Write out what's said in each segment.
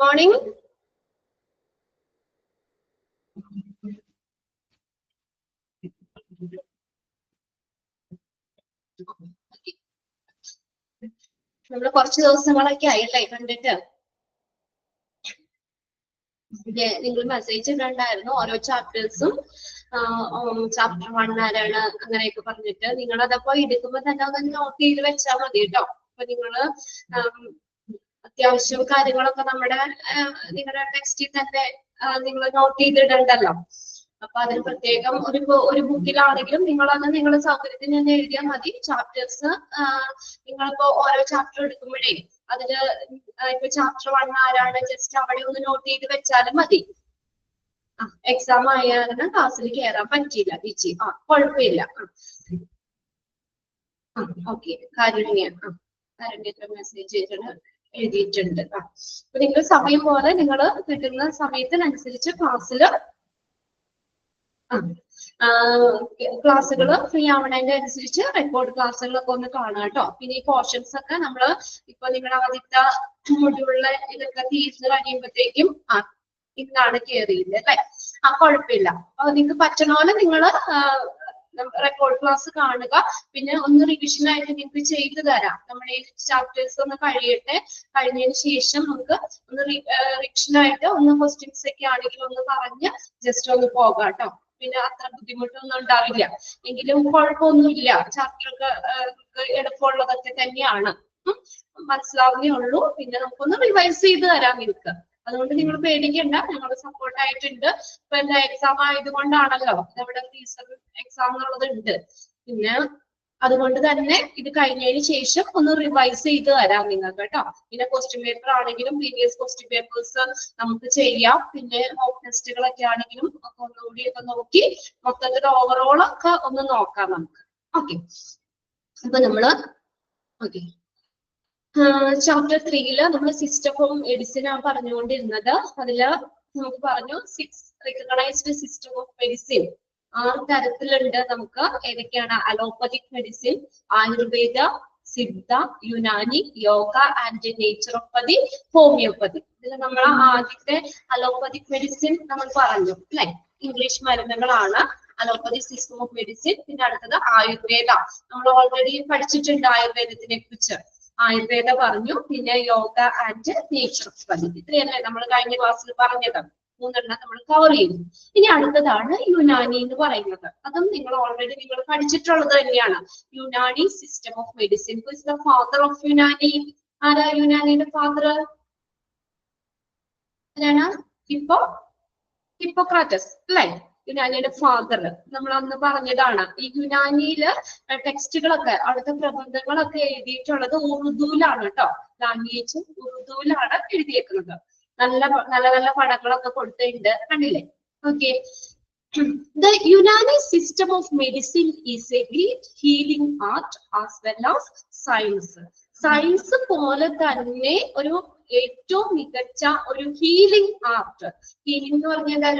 Morning. നമ്മള് കുറച്ച് ദിവസങ്ങളൊക്കെ ആയില്ലേ കണ്ടിട്ട്. നിങ്ങൾ മെസ്സേജ് ഇടണ്ടായിരുന്നു ഓരോ ചാപ്റ്റേഴ്സും. ചാപ്റ്റർ 1 ആരാണ് അങ്ങനെയൊക്കെ പറഞ്ഞിട്ട് നിങ്ങൾ അതപ്പോ എടുക്കുമ്പോ തന്നെ അതൊന്ന് നോട്ട് ചെയ്ത് വെച്ചാൽ മതി കേട്ടോ. അപ്പൊ നിങ്ങള് അത്യാവശ്യം കാര്യങ്ങളൊക്കെ നമ്മുടെ നിങ്ങളുടെ ടെക്സ്റ്റിൽ തന്നെ നിങ്ങൾ നോട്ട് ചെയ്തിടണ്ടല്ലോ. അപ്പൊ അതിന് പ്രത്യേകം ഒരു ബുക്കിലാണെങ്കിലും നിങ്ങളത് നിങ്ങളുടെ സൗകര്യത്തിന് തന്നെ എഴുതിയാൽ മതി. ചാപ്റ്റേഴ്സ് നിങ്ങളിപ്പോ ഓരോ ചാപ്റ്റർ എടുക്കുമ്പോഴേ അതില് ഇപ്പൊ ചാപ്റ്റർ 1 ആരാണ് ജസ്റ്റ് അവിടെ ഒന്ന് നോട്ട് ചെയ്ത് വെച്ചാലും മതി. എക്സാം ആയാലും ക്ലാസ്സിൽ കയറാൻ പറ്റിയില്ല ചേച്ചി. കുഴപ്പമില്ല. ഓക്കെ. കാരുണ്യത്തെ മെസ്സേജ് എഴുതിയിട്ടുണ്ട്. അപ്പൊ നിങ്ങൾ സമയം പോലെ നിങ്ങൾ കിട്ടുന്ന സമയത്തിനനുസരിച്ച് ക്ലാസ്സുകൾ ഫ്രീ ആവണതിന്റെ അനുസരിച്ച് റെക്കോർഡ് ക്ലാസ്സുകളൊക്കെ ഒന്ന് കാണുക കേട്ടോ. പിന്നെ ഈ പോർഷൻസ് ഒക്കെ നമ്മള് ഇപ്പൊ നിങ്ങളുടെ ആദ്യത്തെ മൊഡ്യൂളിലെ ഇതൊക്കെ തീർന്നു കഴിയുമ്പോഴത്തേക്കും ഇന്നാണ് കയറിയില്ല അല്ലെ. കുഴപ്പമില്ല. നിങ്ങൾക്ക് പറ്റണ പോലെ നിങ്ങള് റെക്കോർഡ് ക്ലാസ് കാണുക. പിന്നെ ഒന്ന് റിവിഷൻ ആയിട്ട് നിങ്ങൾക്ക് ചെയ്തു തരാം. നമ്മുടെ ഈ ചാപ്റ്റേഴ്സ് ഒന്ന് കഴിഞ്ഞതിന് ശേഷം നമുക്ക് ഒന്ന് റിവിഷൻ ആയിട്ട് ഒന്ന് ക്വസ്റ്റ്യൻസ് ഒക്കെ ആണെങ്കിലും ഒന്ന് പറഞ്ഞ് ജസ്റ്റ് ഒന്ന് പോകാം കേട്ടോ. പിന്നെ അത്ര ബുദ്ധിമുട്ടൊന്നും ഉണ്ടാവില്ല. എങ്കിലും കുഴപ്പമൊന്നുമില്ല. ചാപ്റ്റർ ഒക്കെ എളുപ്പമുള്ളതൊക്കെ തന്നെയാണ്. മനസ്സിലാവുന്നേ ഉള്ളൂ. പിന്നെ നമുക്കൊന്ന് റിവൈസ് ചെയ്ത് തരാം നിങ്ങൾക്ക്. അതുകൊണ്ട് നിങ്ങൾ പേടിക്കണ്ട. ഞങ്ങൾ സപ്പോർട്ട് ആയിട്ടുണ്ട്. ഇപ്പൊ എന്താ എക്സാം ആയതുകൊണ്ടാണല്ലോ നമ്മുടെ എക്സാം എന്നുള്ളത് ഉണ്ട്. പിന്നെ അതുകൊണ്ട് തന്നെ ഇത് കഴിഞ്ഞതിന് ശേഷം ഒന്ന് റിവൈസ് ചെയ്ത് തരാം നിങ്ങൾക്ക് കേട്ടോ. പിന്നെ ക്വസ്റ്റ്യൻ പേപ്പർ ആണെങ്കിലും പ്രീവിയസ് ക്വസ്റ്റ്യൻ പേപ്പേഴ്സ് നമുക്ക് ചെയ്യാം. പിന്നെ മോക്ക് ടെസ്റ്റുകളൊക്കെ ആണെങ്കിലും ഒക്കെ ഒന്നുകൂടി ഒക്കെ നോക്കി മൊത്തത്തിൽ ഓവറോൾ ഒക്കെ ഒന്ന് നോക്കാം നമുക്ക്. ഓക്കെ. അപ്പൊ നമ്മള് ചാപ്റ്റർ 3 നമ്മൾ സിസ്റ്റം ഓഫ് മെഡിസിൻ ആണ് പറഞ്ഞുകൊണ്ടിരുന്നത്. അതില് നമുക്ക് പറഞ്ഞു 6 റിക്കഗ്നൈസ്ഡ് സിസ്റ്റം ഓഫ് മെഡിസിൻ 6 തരത്തിലുണ്ട് നമുക്ക്. ഏതൊക്കെയാണ്? Allopathic medicine, Ayurveda, Siddha, Unani, yoga and naturopathy, homeopathy. ഇതിൽ നമ്മൾ ആദ്യത്തെ അലോപ്പതിക് മെഡിസിൻ നമ്മൾ പറഞ്ഞു അല്ലെ. ഇംഗ്ലീഷ് മരുന്നുകളാണ് അലോപ്പതി സിസ്റ്റം ഓഫ് മെഡിസിൻ. പിന്നെ അടുത്തത് ആയുർവേദ. നമ്മൾ ഓൾറെഡി പഠിച്ചിട്ടുണ്ട് ആയുർവേദത്തിനെ കുറിച്ച്. ആയുർവേദ പറഞ്ഞു. പിന്നെ യോഗ ആൻഡ് നേച്ചുറോപ്പതി. ഇത്രയല്ലേ നമ്മൾ കഴിഞ്ഞ ക്ലാസ്സിൽ പറഞ്ഞത്. 3 എണ്ണം നമ്മൾ കവർ ചെയ്തു. ഇനി അടുത്തതാണ് യുനാനി എന്ന് പറയുന്നത്. അതും നിങ്ങൾ ഓൾറെഡി പഠിച്ചിട്ടുള്ളത് തന്നെയാണ്. Unani system of medicine. The father of Unani ആരാ? യുനാനിയുടെ ഫാദർ ആരാണ്? ഹിപ്പോക്രാറ്റസ് അല്ലെ. യുനാനിയുടെ ഫാദർ നമ്മൾ അന്ന് പറഞ്ഞതാണ്. ഈ യുനാനിയില് ടെക്സ്റ്റുകളൊക്കെ അവിടുത്തെ പ്രബന്ധങ്ങളൊക്കെ എഴുതിയിട്ടുള്ളത് ഉറുദുവിലാണ് കേട്ടോ. ലാംഗ്വേജ് ഉറുദുവിലാണ് എഴുതിയേക്കുന്നത്. നല്ല നല്ല പടങ്ങളൊക്കെ കൊടുത്തിട്ടുണ്ട്. കണ്ടില്ലേ? Okay. The Unani system of medicine is a great healing art as well as science. Science പോലെ തന്നെ ഒരു ഏറ്റവും മികച്ച ഒരു ഹീലിംഗ് ആർട്ട്. ഹീലിംഗ് എന്ന് പറഞ്ഞാൽ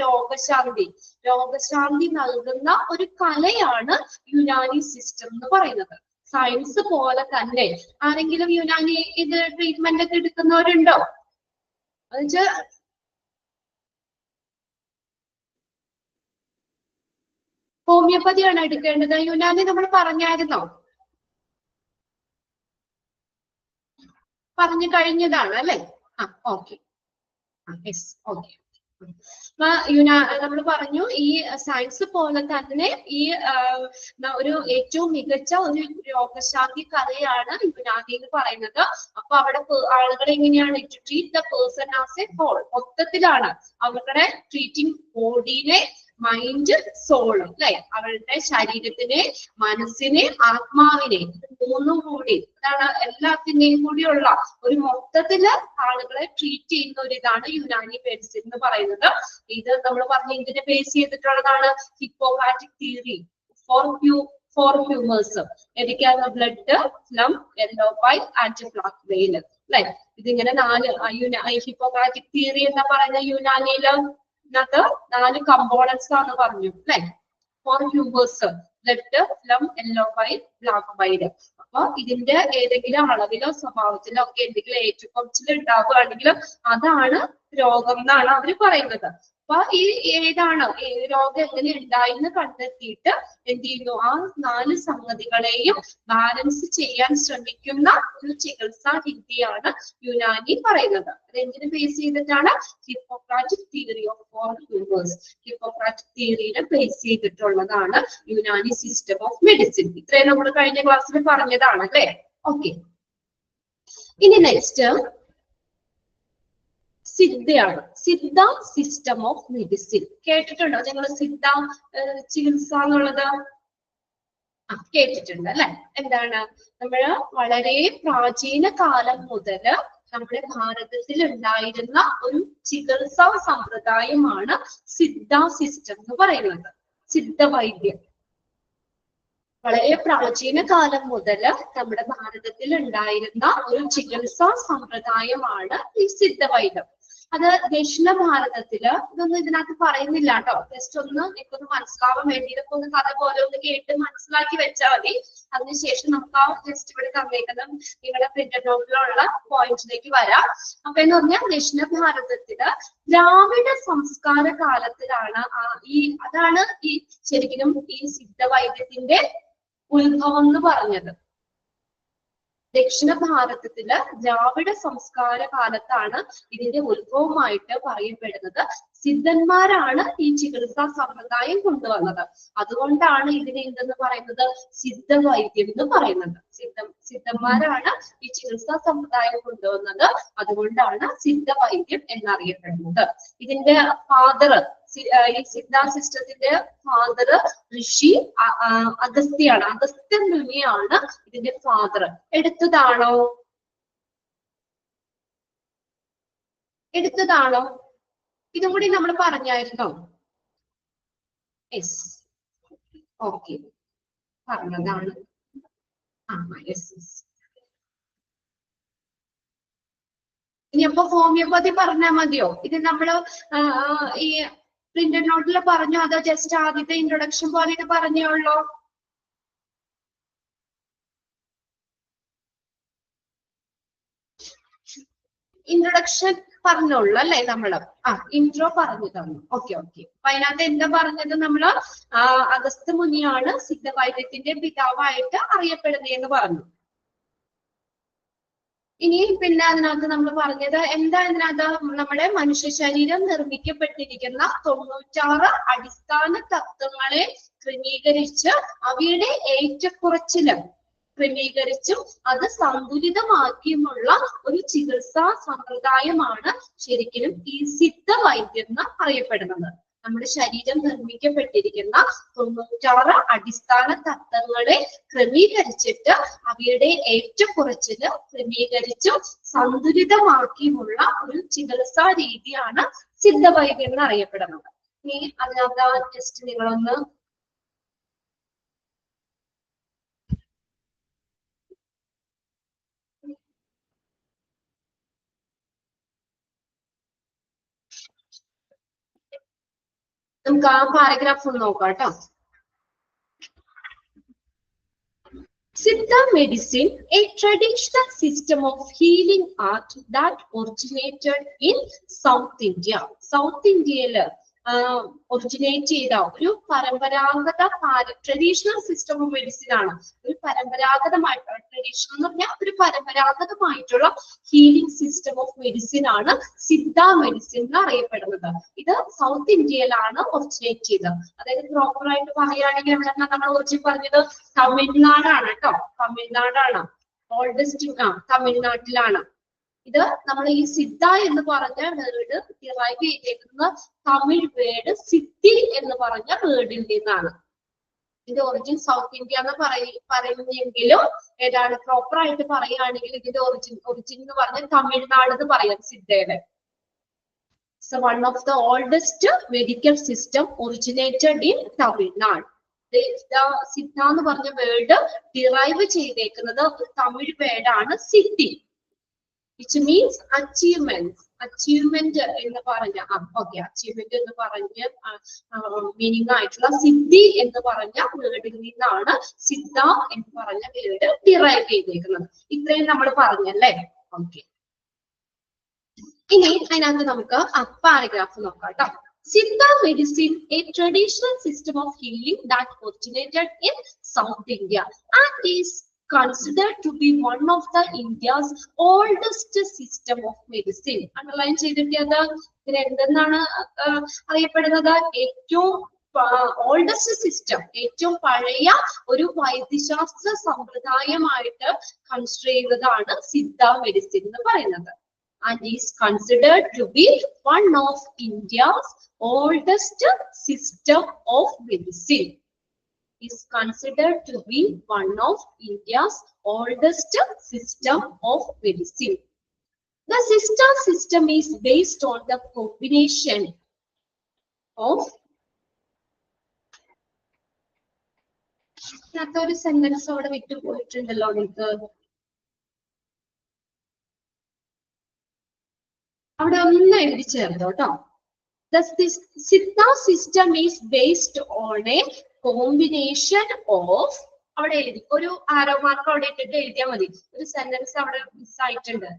രോഗശാന്തി നൽകുന്ന ഒരു കലയാണ് യുനാനി സിസ്റ്റം എന്ന് പറയുന്നത്. സയൻസ് പോലെ തന്നെ. ആരെങ്കിലും യുനാനി ഇത് ട്രീറ്റ്മെന്റ് ഒക്കെ എടുക്കുന്നവരുണ്ടോ? ഹോമിയോപ്പതിയാണ് എടുക്കേണ്ടത്. യുനാനി നമ്മൾ പറഞ്ഞായിരുന്നോ? പറഞ്ഞു കഴിഞ്ഞതാണ് അല്ലെ. ഓക്കെ. ഓക്കെ. നമ്മൾ പറഞ്ഞു ഈ സയൻസ് പോലെ തന്നെ ഈ ഒരു ഏറ്റവും മികച്ച ഒരു രോഗശാന്തി കലയാണ് യുനാനി എന്ന് പറയുന്നത്. അപ്പൊ അവിടെ ആളുകൾ എങ്ങനെയാണ് to treat the person as a whole. മൊത്തത്തിലാണ് അവരുടെ ട്രീറ്റിംഗ് ബോഡിനെ, മൈൻഡ്, സോൾ അല്ലെ. അവരുടെ ശരീരത്തിനെ, മനസ്സിനെ, ആത്മാവിനെ, മൂന്നും കൂടി അതാണ് എല്ലാത്തിന്റെയും കൂടിയുള്ള ഒരു മൊത്തത്തില് ആളുകളെ ട്രീറ്റ് ചെയ്യുന്ന ഒരു ഇതാണ് യുനാനി മെഡിസിൻ എന്ന് പറയുന്നത്. ഇത് നമ്മൾ പറഞ്ഞ ഇതിനെ ബേസ് ചെയ്തിട്ടുള്ളതാണ് ഹിപ്പോക്രാറ്റിക് തിയറി ഫോർ ഹ്യൂമേഴ്സ്. ഏതൊക്കെയാണ്? Blood, phlegm, yellow bile and black വെയിൽ അല്ലെ. ഇതിങ്ങനെ 4 ഹിപ്പോക്രാറ്റിക് തിയറി എന്ന് പറയുന്ന യുനാനിയില് 4 കമ്പോണൻസ് ആണ് പറഞ്ഞു അല്ലെ. Four humours blood, phlegm, yellow bile, black bile. അപ്പൊ ഇതിന്റെ ഏതെങ്കിലും അളവിലോ സ്വഭാവത്തിലോ ഒക്കെ എന്തെങ്കിലും ഏറ്റക്കുറച്ചിൽ ഉണ്ടാവുകയാണെങ്കിലും അതാണ് രോഗം എന്നാണ് അവര് പറയുന്നത്. അപ്പൊ ഈ ഏതാണ് രോഗം എങ്ങനെ ഉണ്ടായിന്ന് കണ്ടെത്തിയിട്ട് എന്ത് ചെയ്യുന്നു, ആ 4 സംഗതികളെയും ബാലൻസ് ചെയ്യാൻ ശ്രമിക്കുന്ന ഒരു ചികിത്സാ രീതിയാണ് യുനാനി പറയുന്നത്. അത് എന്തിനു ബേസ് ചെയ്തിട്ടാണ്? Hippocratic theory of 4 humours. Hippocratic തിയറിനെ ബേസ് ചെയ്തിട്ടുള്ളതാണ് യുനാനി സിസ്റ്റം ഓഫ് മെഡിസിൻ. ഇത്രയും നമ്മൾ കഴിഞ്ഞ ക്ലാസ്സിൽ പറഞ്ഞതാണ് അല്ലേ? ഓക്കെ, ഇനി നെക്സ്റ്റ് സിദ്ധയാണ്. സിദ്ധ സിസ്റ്റം ഓഫ് മെഡിസിൻ കേട്ടിട്ടുണ്ടോ നിങ്ങൾ? സിദ്ധ ചികിത്സ എന്നുള്ളത് കേട്ടിട്ടുണ്ട് അല്ലെ? എന്താണ്, നമ്മള് വളരെ പ്രാചീന കാലം മുതല് നമ്മുടെ ഭാരതത്തിൽ ഉണ്ടായിരുന്ന ഒരു ചികിത്സാ സമ്പ്രദായമാണ് സിദ്ധ സിസ്റ്റം എന്ന് പറയുന്നത്. സിദ്ധ വൈദ്യം വളരെ പ്രാചീന കാലം മുതൽ നമ്മുടെ ഭാരതത്തിൽ ഉണ്ടായിരുന്ന ഒരു ചികിത്സാ സമ്പ്രദായമാണ് ഈ സിദ്ധവൈദ്യം. അത് ദക്ഷിണ ഭാരതത്തില് ഇതൊന്നും ഇതിനകത്ത് പറയുന്നില്ല കേട്ടോ. ജസ്റ്റ് ഒന്ന് എനിക്കൊന്ന് മനസ്സിലാവാൻ വേണ്ടി ഇതൊക്കെ ഒന്ന് കഥ പോലെ ഒന്ന് കേട്ട് മനസ്സിലാക്കി വെച്ചാൽ മതി. അതിനുശേഷം നമുക്ക് ആ ജസ്റ്റ് ഇവിടെ തന്നേക്കുന്ന നിങ്ങളുടെ പ്രിന്റഡ് നോട്ടിലുള്ള പോയിന്റിലേക്ക് വരാം. അപ്പൊ എന്ന് പറഞ്ഞാൽ ദക്ഷിണ ഭാരതത്തില് ദ്രാവിഡ സംസ്കാര കാലത്തിലാണ് അതാണ് ഈ ശരിക്കും ഈ സിദ്ധവൈദ്യത്തിന്റെ ഉത്ഭവം എന്ന് പറഞ്ഞത്. ദക്ഷിണ ഭാരതത്തില് ദ്രാവിഡ സംസ്കാര കാലത്താണ് ഇതിന്റെ ഉത്ഭവമായിട്ട് പറയപ്പെടുന്നത്. സിദ്ധന്മാരാണ് ഈ ചികിത്സാ സമ്പ്രദായം കൊണ്ടുവന്നത്. അതുകൊണ്ടാണ് ഇതിനെ എന്തെന്ന് പറയുന്നത്? സിദ്ധവൈദ്യം എന്ന് പറയുന്നത്. സിദ്ധന്മാരാണ് ഈ ചികിത്സാ സമ്പ്രദായം കൊണ്ടുവന്നത്. അതുകൊണ്ടാണ് സിദ്ധവൈദ്യം എന്നറിയപ്പെടുന്നത്. ഇതിന്റെ ഫാദർ, ഈ സിദ്ധ സിസ്റ്റത്തിന്റെ ഫാദർ ഋഷി അഗസ്ത്യാണ്. അഗസ്ത്യ മുനിയാണ് ഇതിന്റെ ഫാദർ. എടുത്തതാണോ? ഇതും കൂടി നമ്മൾ പറഞ്ഞായിരുന്നോ? യെസ്, ഓക്കെ, പറഞ്ഞതാണ്. യെസ്. ഇനി അപ്പൊ ഹോമിയോപ്പതി പറഞ്ഞാൽ മതിയോ? ഇത് നമ്മള് ഈ പ്രിന്റഡ് നോട്ടിൽ പറഞ്ഞോ, അതോ ജസ്റ്റ് ആദ്യത്തെ ഇൻട്രൊഡക്ഷൻ പോലെ ഇത് പറഞ്ഞേ ഉള്ളോ? ഇൻട്രൊഡക്ഷൻ പറഞ്ഞോളൂ അല്ലെ? നമ്മള് ഇൻട്രോ പറഞ്ഞു തന്നു. ഓക്കെ. അപ്പൊ അതിനകത്ത് എന്താ പറഞ്ഞത്? നമ്മള് അഗസ്ത്യ മുനിയാണ് സിദ്ധവൈദ്യത്തിന്റെ പിതാവായിട്ട് അറിയപ്പെടുന്നതെന്ന് പറഞ്ഞു. ഇനി പിന്നെ അതിനകത്ത് നമ്മൾ പറഞ്ഞത് എന്താ? ഇതിനകത്ത് നമ്മുടെ മനുഷ്യ ശരീരം നിർമ്മിക്കപ്പെട്ടിരിക്കുന്ന 96 അടിസ്ഥാന തത്വങ്ങളെ ക്രമീകരിച്ച് അവയുടെ ഏറ്റക്കുറച്ചിലും ക്രമീകരിച്ചും അത് സന്തുലിതമാക്കിയുമുള്ള ഒരു ചികിത്സാ സമ്പ്രദായമാണ് ശരിക്കും ഈ സിദ്ധവൈദ്യം എന്ന് അറിയപ്പെടുന്നത്. നമ്മുടെ ശരീരം നിർമ്മിക്കപ്പെട്ടിരിക്കുന്ന 96 അടിസ്ഥാന തത്വങ്ങളെ ക്രമീകരിച്ചിട്ട് അവയുടെ ഏറ്റക്കുറച്ചില് ക്രമീകരിച്ചും സന്തുലിതമാക്കിയുമുള്ള ഒരു ചികിത്സാ രീതിയാണ് സിദ്ധവൈദ്യം എന്ന് അറിയപ്പെടുന്നത്. ഇനി അതിനകത്ത് ജസ്റ്റ് നിങ്ങളൊന്ന് നമുക്ക് ആ പാരഗ്രാഫ് ഒന്ന് നോക്കാം കേട്ടോ. Siddha medicine, a traditional system of healing art that originated in South India. South India originate ചെയ്ത ഒരു പരമ്പരാഗത ട്രഡീഷണൽ സിസ്റ്റം ഓഫ് മെഡിസിൻ ആണ്. ഒരു പരമ്പരാഗതമായിട്ടുള്ള, ട്രഡീഷണൽ എന്ന് പറഞ്ഞാൽ ഒരു പരമ്പരാഗതമായിട്ടുള്ള ഹീലിംഗ് സിസ്റ്റം ഓഫ് മെഡിസിൻ ആണ് സിദ്ധ മെഡിസിൻ എന്ന് അറിയപ്പെടുന്നത്. ഇത് സൗത്ത് ഇന്ത്യയിലാണ് ഒറിജിനേറ്റ് ചെയ്തത്. അതായത് പ്രോപ്പർ ആയിട്ട് പറയുകയാണെങ്കിൽ എവിടെ നമ്മൾ ഒറിജിൻ പറഞ്ഞത് തമിഴ്നാടാണ് കേട്ടോ. തമിഴ്നാടാണ് ഓൾഡസ്റ്റ്. തമിഴ്നാട്ടിലാണ്. ഇത് നമ്മൾ ഈ സിദ്ധ എന്ന് പറഞ്ഞ വേർഡ് ഡിറൈവ് ചെയ്തേക്കുന്ന തമിഴ് വേർഡ് സിദ്ധി എന്ന് പറഞ്ഞ വേർഡിൽ നിന്നാണ്. ഇതിന്റെ ഒറിജിൻ സൗത്ത് ഇന്ത്യ എന്ന് പറയുന്നെങ്കിലും ഏതാണ് പ്രോപ്പർ ആയിട്ട് പറയുകയാണെങ്കിൽ ഇതിന്റെ ഒറിജിൻ എന്ന് പറഞ്ഞ തമിഴ്നാട് എന്ന് പറയാം സിദ്ധയുടെ. So one of the oldest medical system originated in Tamilnad. Siddha എന്ന് പറഞ്ഞ വേർഡ് ഡിറൈവ് ചെയ്തേക്കുന്നത് തമിഴ് വേർഡാണ് സിദ്ധി, which means achievements. അച്ചീവ്മെന്റ് എന്ന് പറഞ്ഞ ഓക്കെ അച്ചീവ്മെന്റ് എന്ന് പറഞ്ഞ മീനിങ് ആയിട്ടുള്ള സിദ്ധി എന്ന് പറഞ്ഞ വേർഡിൽ നിന്നാണ് സിദ്ധ എന്ന് പറഞ്ഞ വേർഡ് ഡിറൈവ് ചെയ്തേക്കുന്നത്. ഇത്രയും നമ്മൾ പറഞ്ഞല്ലേ. ഓക്കെ, ഇനി അതിനകത്ത് നമുക്ക് പാരഗ്രാഫ് നോക്കാം കേട്ടോ. Siddha medicine, a traditional system of healing that originated in South India and is considered to be one of the India's oldest system of medicine. Underline ചെയ്തിട്ട് എന്തെന്നാണ് അറിയപ്പെടുന്നത്? ഏറ്റവും ഓൾഡസ്റ്റ് സിസ്റ്റം, ഏറ്റവും പഴയ ഒരു വൈദ്യശാസ്ത്ര സമ്പ്രദായമായിട്ട് കൺസിഡർ ചെയ്യുന്നതാണ് സിദ്ധ മെഡിസിൻ എന്ന് പറയുന്നത്. And is considered to be one of India's oldest system of medicine. Is considered to be one of India's oldest system of medicine. The Siddha system is based on the combination of ഒരു sentence അവിടെ വിട്ടുപോയിട്ടുണ്ടല്ലോ നിങ്ങൾക്ക്. അവിടെ ഒന്ന് എഴുതി ചേർത്തോ കേട്ടോ. The Siddha system is based on a combination of അവിടെ എഴുതി ഒരു ആരോ മാർക്ക് അവിടെ ഇട്ടിട്ട് എഴുതിയാൽ മതി. ഒരു സെന്റൻസ് അവിടെ മിസ് ആയിട്ടുണ്ട്.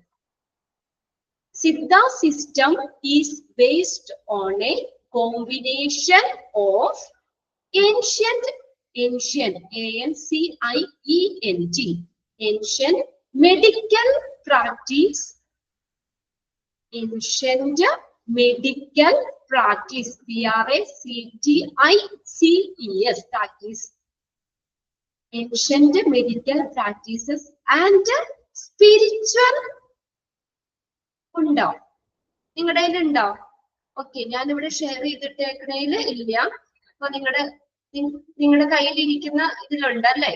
Siddha system is based on a combination of ancient ANCIENT ancient medical practice. Ancient medical practice, PRACTICES, practice. Ancient medical practices and spiritual. ഉണ്ടോ? നിങ്ങളുടെ കയ്യിലുണ്ടോ? ഓക്കെ, ഞാനിവിടെ ഷെയർ ചെയ്തിട്ടേക്കണേല് ഇല്ല. അപ്പൊ നിങ്ങളുടെ കയ്യിലിരിക്കുന്ന ഇതിലുണ്ടല്ലേ?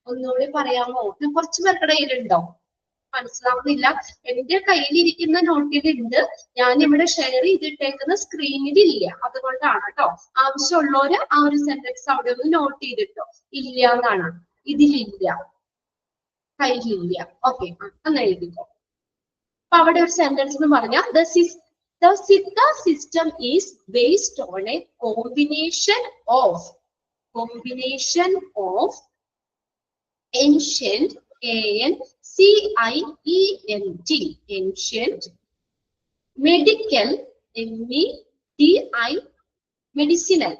ഒന്നുകൂടി പറയാമോ? കുറച്ചു പേരുടെ കയ്യിലുണ്ടോ? മനസ്സിലാവുന്നില്ല. എന്റെ കയ്യിലിരിക്കുന്ന നോട്ടിലുണ്ട്, ഞാൻ ഇവിടെ ഷെയർ ചെയ്തിട്ടേക്കുന്ന സ്ക്രീനിലില്ല. അതുകൊണ്ടാണ് കേട്ടോ. ആവശ്യമുള്ളവര് ആ ഒരു സെന്റൻസ് അവിടെ ഒന്ന് നോട്ട് ചെയ്തിട്ടോ. ഇല്ല എന്നാണ്, ഇതിലില്ല, കയ്യിലില്ല. ഓക്കെ, ഒന്ന് എഴുതിക്കോ. അപ്പൊ അവിടെ ഒരു സെന്റൻസ് എന്ന് പറഞ്ഞാൽ the Siddha system is based on a combination of ancient ANCIENT ancient medical medicinal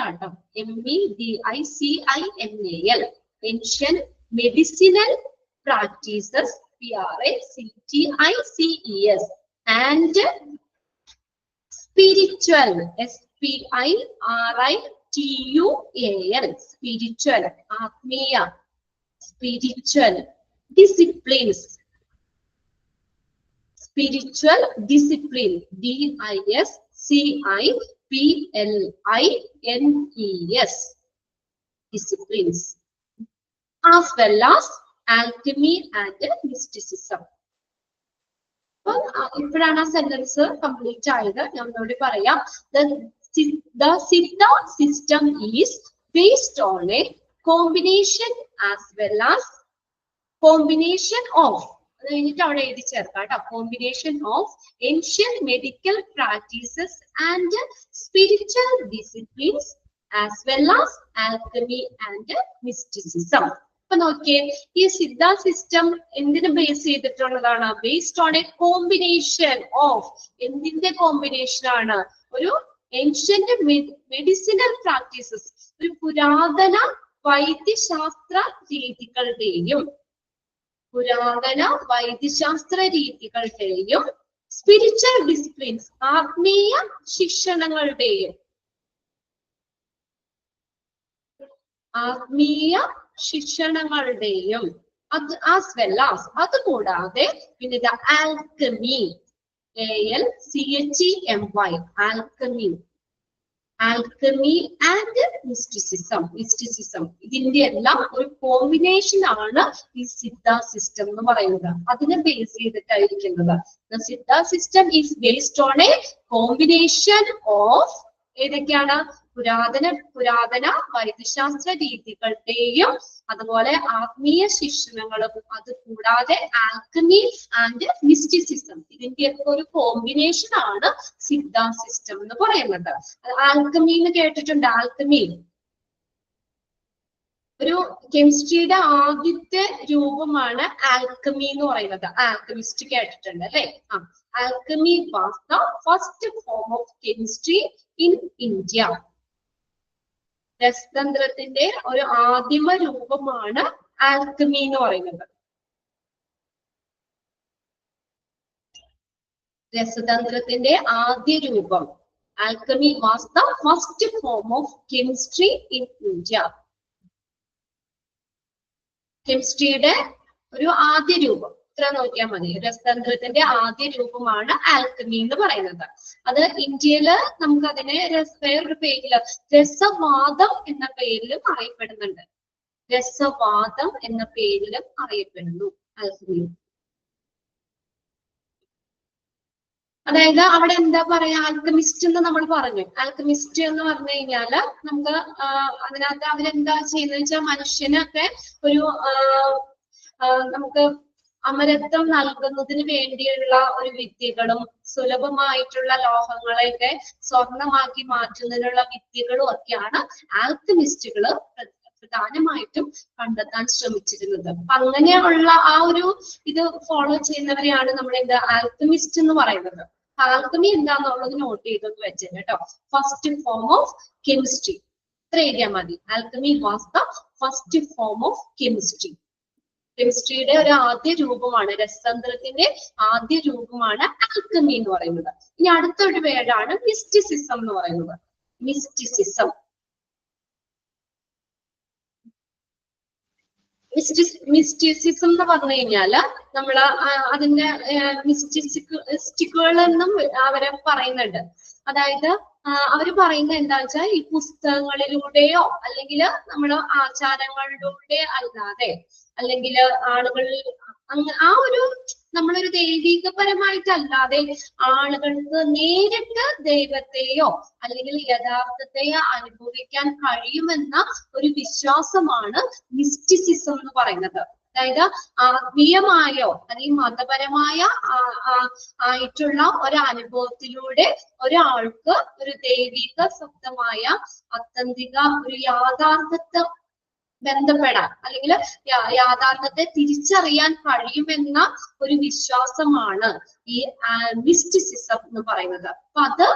ആട്ടോ. MEDICINAL ancient medicinal practices, PRACTICES, and spiritual, SPIRITUAL, spiritual, Atmiya, spiritual disciplines, spiritual discipline, DISCIPLINES, disciplines, as well as alchemy and mysticism. ഇപ്പോഴാണ് ആ sentence complete ആയത്. ഞാൻ ഒന്നുകൂടി പറയാം. The Siddha system is based on a combination as well as combination of, അത് കഴിഞ്ഞിട്ട് അവിടെ എഴുതി ചേർക്കാം കേട്ടോ. Combination of ancient medical practices and spiritual disciplines as well as alchemy and mysticism. അപ്പൊ നോക്കിയേ, ഈ സിദ്ധ സിസ്റ്റം എന്തിനു ബേസ് ചെയ്തിട്ടുള്ളതാണ്? Based on A combination of, എന്തിന്റെ കോമ്പിനേഷൻ ആണ്? ഒരു ഏൻഷ്യന്റ് മെഡിസിനൽ പ്രാക്ടീസസ്, ഒരു പുരാതന വൈദ്യശാസ്ത്ര രീതികളുടെയും സ്പിരിച്വൽ ഡിസിപ്ലിൻസ്, ആത്മീയ ശിക്ഷണങ്ങളുടെയും അത് ആസ് വെൽ ആസ്, അതുകൂടാതെ പിന്നെ alchemy, ALCHEMY, alchemy and mysticism, ഇതിന്റെ എല്ലാം ഒരു കോമ്പിനേഷൻ ആണ് ഈ സിദ്ധ സിസ്റ്റം എന്ന് പറയുന്നത്. അതിനെ base ചെയ്തിട്ടായിരിക്കുന്നത്. The Siddha system is based on a combination of ഏതൊക്കെയാണ്? പുരാതന വൈദ്യശാസ്ത്ര രീതികളുടെയും അതുപോലെ ആത്മീയ ശിക്ഷണങ്ങളും അത് കൂടാതെ ആൽക്കമി ആൻഡ് മിസ്റ്റിസിസം ഇതിന്റെയൊക്കെ ഒരു കോമ്പിനേഷൻ ആണ് സിദ്ധ സിസ്റ്റം എന്ന് പറയുന്നത്. ആൽക്കമി എന്ന് കേട്ടിട്ടുണ്ട്? ആൽക്കമി ഒരു കെമിസ്ട്രിയുടെ ആദ്യത്തെ രൂപമാണ് ആൽക്കമി എന്ന് പറയുന്നത്. ആൽക്കമിസ്റ്റ് കേട്ടിട്ടുണ്ട് അല്ലെ? Alchemy was the first form of chemistry in India. രസതന്ത്രത്തിന്റെ ഒരു ആദിമ രൂപമാണ് ആൽക്കമി എന്ന് പറയുന്നത്. രസതന്ത്രത്തിന്റെ ആദ്യ രൂപം. Alchemy was the first form of chemistry in India. കെമിസ്ട്രിയുടെ ഒരു ആദ്യ രൂപം ഇത്ര നോക്കിയാൽ മതി. രസതന്ത്രത്തിന്റെ ആദ്യ രൂപമാണ് ആൽക്കമി എന്ന് പറയുന്നത്. അത് ഇന്ത്യയില് നമുക്ക് അതിനെ വേറൊരു പേരില് രസവാദം എന്ന പേരിലും അറിയപ്പെടുന്നുണ്ട്. രസവാദം എന്ന പേരിലും അറിയപ്പെടുന്നു ആൽക്കമി. അതായത് അവിടെ എന്താ പറയാ, ആൽക്കമിസ്റ്റ് എന്ന് നമ്മൾ പറഞ്ഞു. ആൽക്കമിസ്റ്റ് എന്ന് പറഞ്ഞു കഴിഞ്ഞാല് നമുക്ക് അതിനകത്ത് അവരെന്താ ചെയ്യുന്നത് വെച്ചാൽ മനുഷ്യനൊക്കെ ഒരു നമുക്ക് അമരത്വം നൽകുന്നതിന് വേണ്ടിയുള്ള ഒരു വിദ്യകളും സുലഭമായിട്ടുള്ള ലോഹങ്ങളെയൊക്കെ സ്വർണമാക്കി മാറ്റുന്നതിനുള്ള വിദ്യകളും ഒക്കെയാണ് ആൽക്കമിസ്റ്റുകള് പ്രധാനമായിട്ടും കണ്ടെത്താൻ ശ്രമിച്ചിരുന്നത്. അപ്പൊ അങ്ങനെയുള്ള ആ ഒരു ഇത് ഫോളോ ചെയ്യുന്നവരെയാണ് നമ്മൾ എന്താ ആൽക്കമിസ്റ്റ് എന്ന് പറയുന്നത്. ആൽക്കമി എന്താന്നുള്ളത് നോട്ട് ചെയ്തെന്ന് വെച്ചത് കേട്ടോ. ഫസ്റ്റ് ഫോം ഓഫ് കെമിസ്ട്രി ഇത്ര എഴുതിയാൽ മതി. Alchemy was the first form of chemistry. കെമിസ്ട്രിയുടെ ഒരു ആദ്യ രൂപമാണ്, രസതന്ത്രത്തിന്റെ ആദ്യ രൂപമാണ് ആൽക്കമി എന്ന് പറയുന്നത്. ഇനി അടുത്തൊരു പേരാണ് മിസ്റ്റിസിസം എന്ന് പറയുന്നത്. മിസ്റ്റിസിസം മിസ്റ്റിസിസം എന്ന് പറഞ്ഞു കഴിഞ്ഞാല് നമ്മള് അതിന്റെ മിസ്റ്റിക്കുകൾ എന്നും അവരെ പറയുന്നുണ്ട്. അതായത് അവര് പറയുന്നത് എന്താ വെച്ചാൽ ഈ പുസ്തകങ്ങളിലൂടെയോ അല്ലെങ്കിൽ നമ്മള് ആചാരങ്ങളിലൂടെ അല്ലാതെ അല്ലെങ്കിൽ ആളുകളിൽ ആ ഒരു നമ്മളൊരു ദൈവികപരമായിട്ടല്ലാതെ ആളുകൾക്ക് നേരിട്ട് ദൈവത്തെയോ അല്ലെങ്കിൽ യഥാർത്ഥത്തെയോ അനുഭവിക്കാൻ കഴിയുമെന്ന ഒരു വിശ്വാസമാണ് മിസ്റ്റിസിസം എന്ന് പറയുന്നത്. അതായത് ആത്മീയമായോ അല്ലെങ്കിൽ മതപരമായ ആയിട്ടുള്ള ഒരു അനുഭവത്തിലൂടെ ഒരാൾക്ക് ഒരു ദൈവിക ശബ്ദമായ അത്യന്തിക ഒരു യാഥാർത്ഥ്യത്തെ ബന്ധപ്പെടാൻ അല്ലെങ്കിൽ യാഥാർത്ഥ്യത്തെ തിരിച്ചറിയാൻ കഴിയുമെന്ന ഒരു വിശ്വാസമാണ് ഈ മിസ്റ്റിസിസം എന്ന് പറയുന്നത്. അപ്പൊ അത്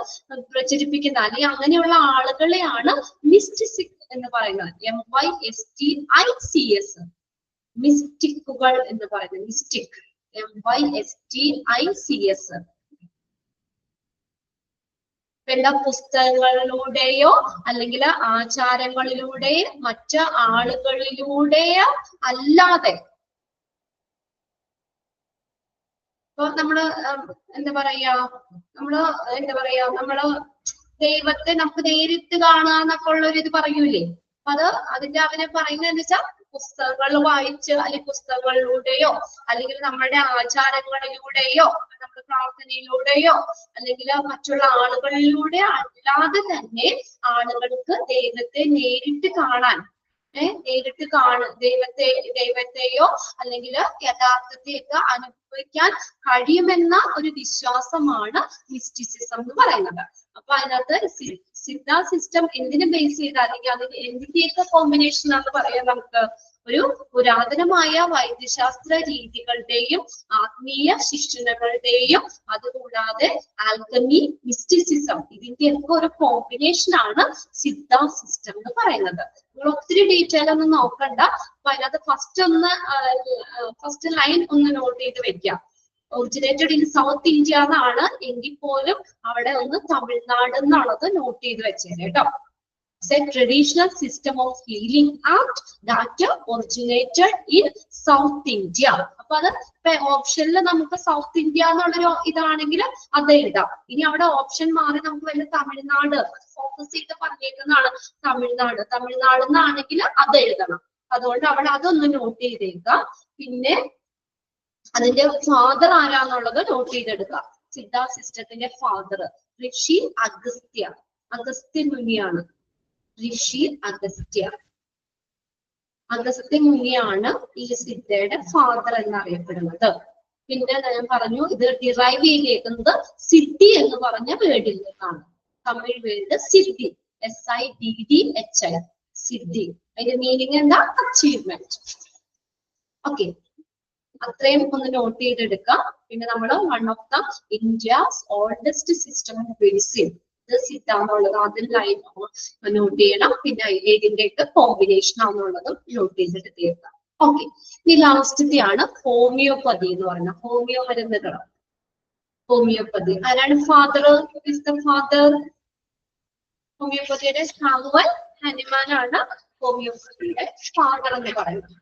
പ്രചരിപ്പിക്കുന്ന അല്ലെങ്കിൽ അങ്ങനെയുള്ള ആളുകളെയാണ് മിസ്റ്റിസിക് എന്ന് പറയുന്നത്. MYSTICS മിസ്റ്റിക്കുകൾ എന്ന് പറയുന്നത്. Mystic MYSTICS. എല്ലാ പുസ്തകങ്ങളിലൂടെയോ അല്ലെങ്കിൽ ആചാരങ്ങളിലൂടെയോ മറ്റ് ആളുകളിലൂടെയോ അല്ലാതെ ഇപ്പൊ നമ്മള് എന്താ പറയാ നമ്മള് ദൈവത്തെ നമുക്ക് നേരിട്ട് കാണാന്നൊക്കെ ഉള്ളൊരു ഇത് പറയൂലേ. അപ്പൊ അതിന്റെ അവനെ പറയുന്നത് എന്താ വെച്ചാൽ പുസ്തകങ്ങൾ വായിച്ച് അല്ലെങ്കിൽ പുസ്തകങ്ങളിലൂടെയോ അല്ലെങ്കിൽ നമ്മുടെ ആചാരങ്ങളിലൂടെയോ നമ്മുടെ പ്രാർത്ഥനയിലൂടെയോ അല്ലെങ്കിൽ മറ്റുള്ള ആളുകളിലൂടെ അല്ലാതെ തന്നെ ആളുകൾക്ക് ദൈവത്തെ നേരിട്ട് കാണാൻ ദൈവത്തെയോ അല്ലെങ്കിൽ യഥാർത്ഥത്തെയൊക്കെ അനുഭവിക്കാൻ കഴിയുമെന്ന ഒരു വിശ്വാസമാണ് മിസ്റ്റിസിസം എന്ന് പറയുന്നത്. അപ്പൊ അതിനകത്ത് സിദ്ധ സിസ്റ്റം എന്തിനെ ബേസ് ചെയ്ത് അല്ലെങ്കിൽ അതിന് എന്തിന്റെയൊക്കെ കോമ്പിനേഷൻ ആണെന്ന് പറയാൻ നമുക്ക് ഒരു പുരാതനമായ വൈദ്യശാസ്ത്ര രീതികളുടെയും ആത്മീയ ശിക്ഷണകളുടെയും അതുകൂടാതെ ആൽക്കമി, മിസ്റ്റിസിസം ഇതിന്റെയൊക്കെ ഒരു കോമ്പിനേഷൻ ആണ് സിദ്ധ സിസ്റ്റം എന്ന് പറയുന്നത്. നിങ്ങൾ ഒത്തിരി ഡീറ്റെയിൽ ഒന്നും നോക്കണ്ട. അപ്പൊ അതിനകത്ത് ഫസ്റ്റ് ലൈൻ ഒന്ന് നോട്ട് ചെയ്ത് വെക്കാം. ഒറിജിനേറ്റഡ് ഇൻ സൗത്ത് ഇന്ത്യ എന്നാണ് എങ്കിൽ പോലും അവിടെ ഒന്ന് തമിഴ്നാട് എന്നുള്ളത് നോട്ട് ചെയ്ത് വെച്ചേനെ കേട്ടോ. Traditional system of healing art that originated in south India. അപ്പൊ അത് ഓപ്ഷനിൽ നമുക്ക് സൗത്ത് ഇന്ത്യ എന്നുള്ളൊരു ഇതാണെങ്കിൽ അത് എഴുതാം. ഇനി അവിടെ ഓപ്ഷൻ മാറി നമുക്ക് വല്ല തമിഴ്നാട് ഫോക്കസ് ചെയ്ത് പറഞ്ഞേക്കുന്നതാണ് തമിഴ്നാട് എന്നാണെങ്കിൽ അത് എഴുതണം. അതുകൊണ്ട് അവിടെ അതൊന്ന് നോട്ട് ചെയ്തേക്കാം. പിന്നെ അതിന്റെ ഫാദർ ആരാന്നുള്ളത് നോട്ട് ചെയ്തെടുക്കുക. സിദ്ധ സിസ്റ്റത്തിന്റെ ഫാദർ ഋഷി അഗസ്ത്യ മുനിയാണ്. ഋഷി അഗസ്ത്യ. അഗസ്ത്യ മുനിയാണ് ഈ സിദ്ധയുടെ ഫാദർ എന്നറിയപ്പെടുന്നത്. പിന്നെ ഞാൻ പറഞ്ഞു ഇത് ഡിറൈവ് ചെയ്തേക്കുന്നത് സിദ്ധി എന്ന് പറഞ്ഞ വേർഡിൽ നിന്നാണ്. തമിഴ് വേർഡ് സിദ്ധി, SIDDHI, സിദ്ധി. അതിന്റെ മീനിങ് എന്താ? അച്ചീവ്മെന്റ്. ഓക്കെ, അത്രയും ഒന്ന് നോട്ട് ചെയ്തെടുക്കാം. പിന്നെ നമ്മൾ one of the India's oldest system of medicine സിദ്ധാന്നുള്ളത് അതിൽ ലൈൻ നോട്ട് ചെയ്യണം. പിന്നെ ഇതിന്റെയൊക്കെ കോമ്പിനേഷൻ ആണെന്നുള്ളതും നോട്ട് ചെയ്തിട്ട് തീർക്കാം. ഓക്കെ, ഇനി ലാസ്റ്റത്തെ ആണ് ഹോമിയോപ്പതി എന്ന് പറഞ്ഞ ഹോമിയോ മരുന്നുകൾ. ഹോമിയോപ്പതി ആരാണ് ഫാദർ? ഫാദർ ഹോമിയോപ്പതിയുടെ സാമുവൽ ഹാനിമാൻ ആണ് ഹോമിയോപ്പതിയുടെ ഫാദർ എന്ന് പറയുന്നത്.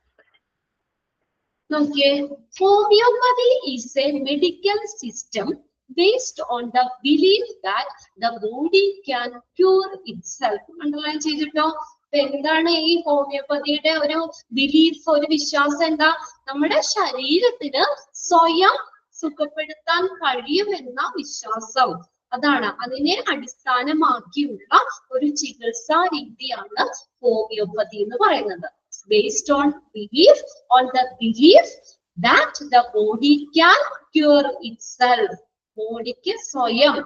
നോക്കിയേ, homeopathy is a medical system based on the belief that the body can cure itself. Underline ചെയ്തിട്ടോ? എന്താണ് ഈ ഹോമിയോപ്പതിയുടെ ഒരു ബിലീഫ്, ഒരു വിശ്വാസം? എന്താ? നമ്മുടെ ശരീരത്തിന് സ്വയം സുഖപ്പെടുത്താൻ കഴിയുമെന്ന വിശ്വാസം. അതാണ് അതിനെ അടിസ്ഥാനമാക്കിയുള്ള ഒരു ചികിത്സാ രീതിയാണ് ഹോമിയോപ്പതി എന്ന് പറയുന്നത്. Based on the belief that the body can cure itself. ബോഡിക്ക് സ്വയം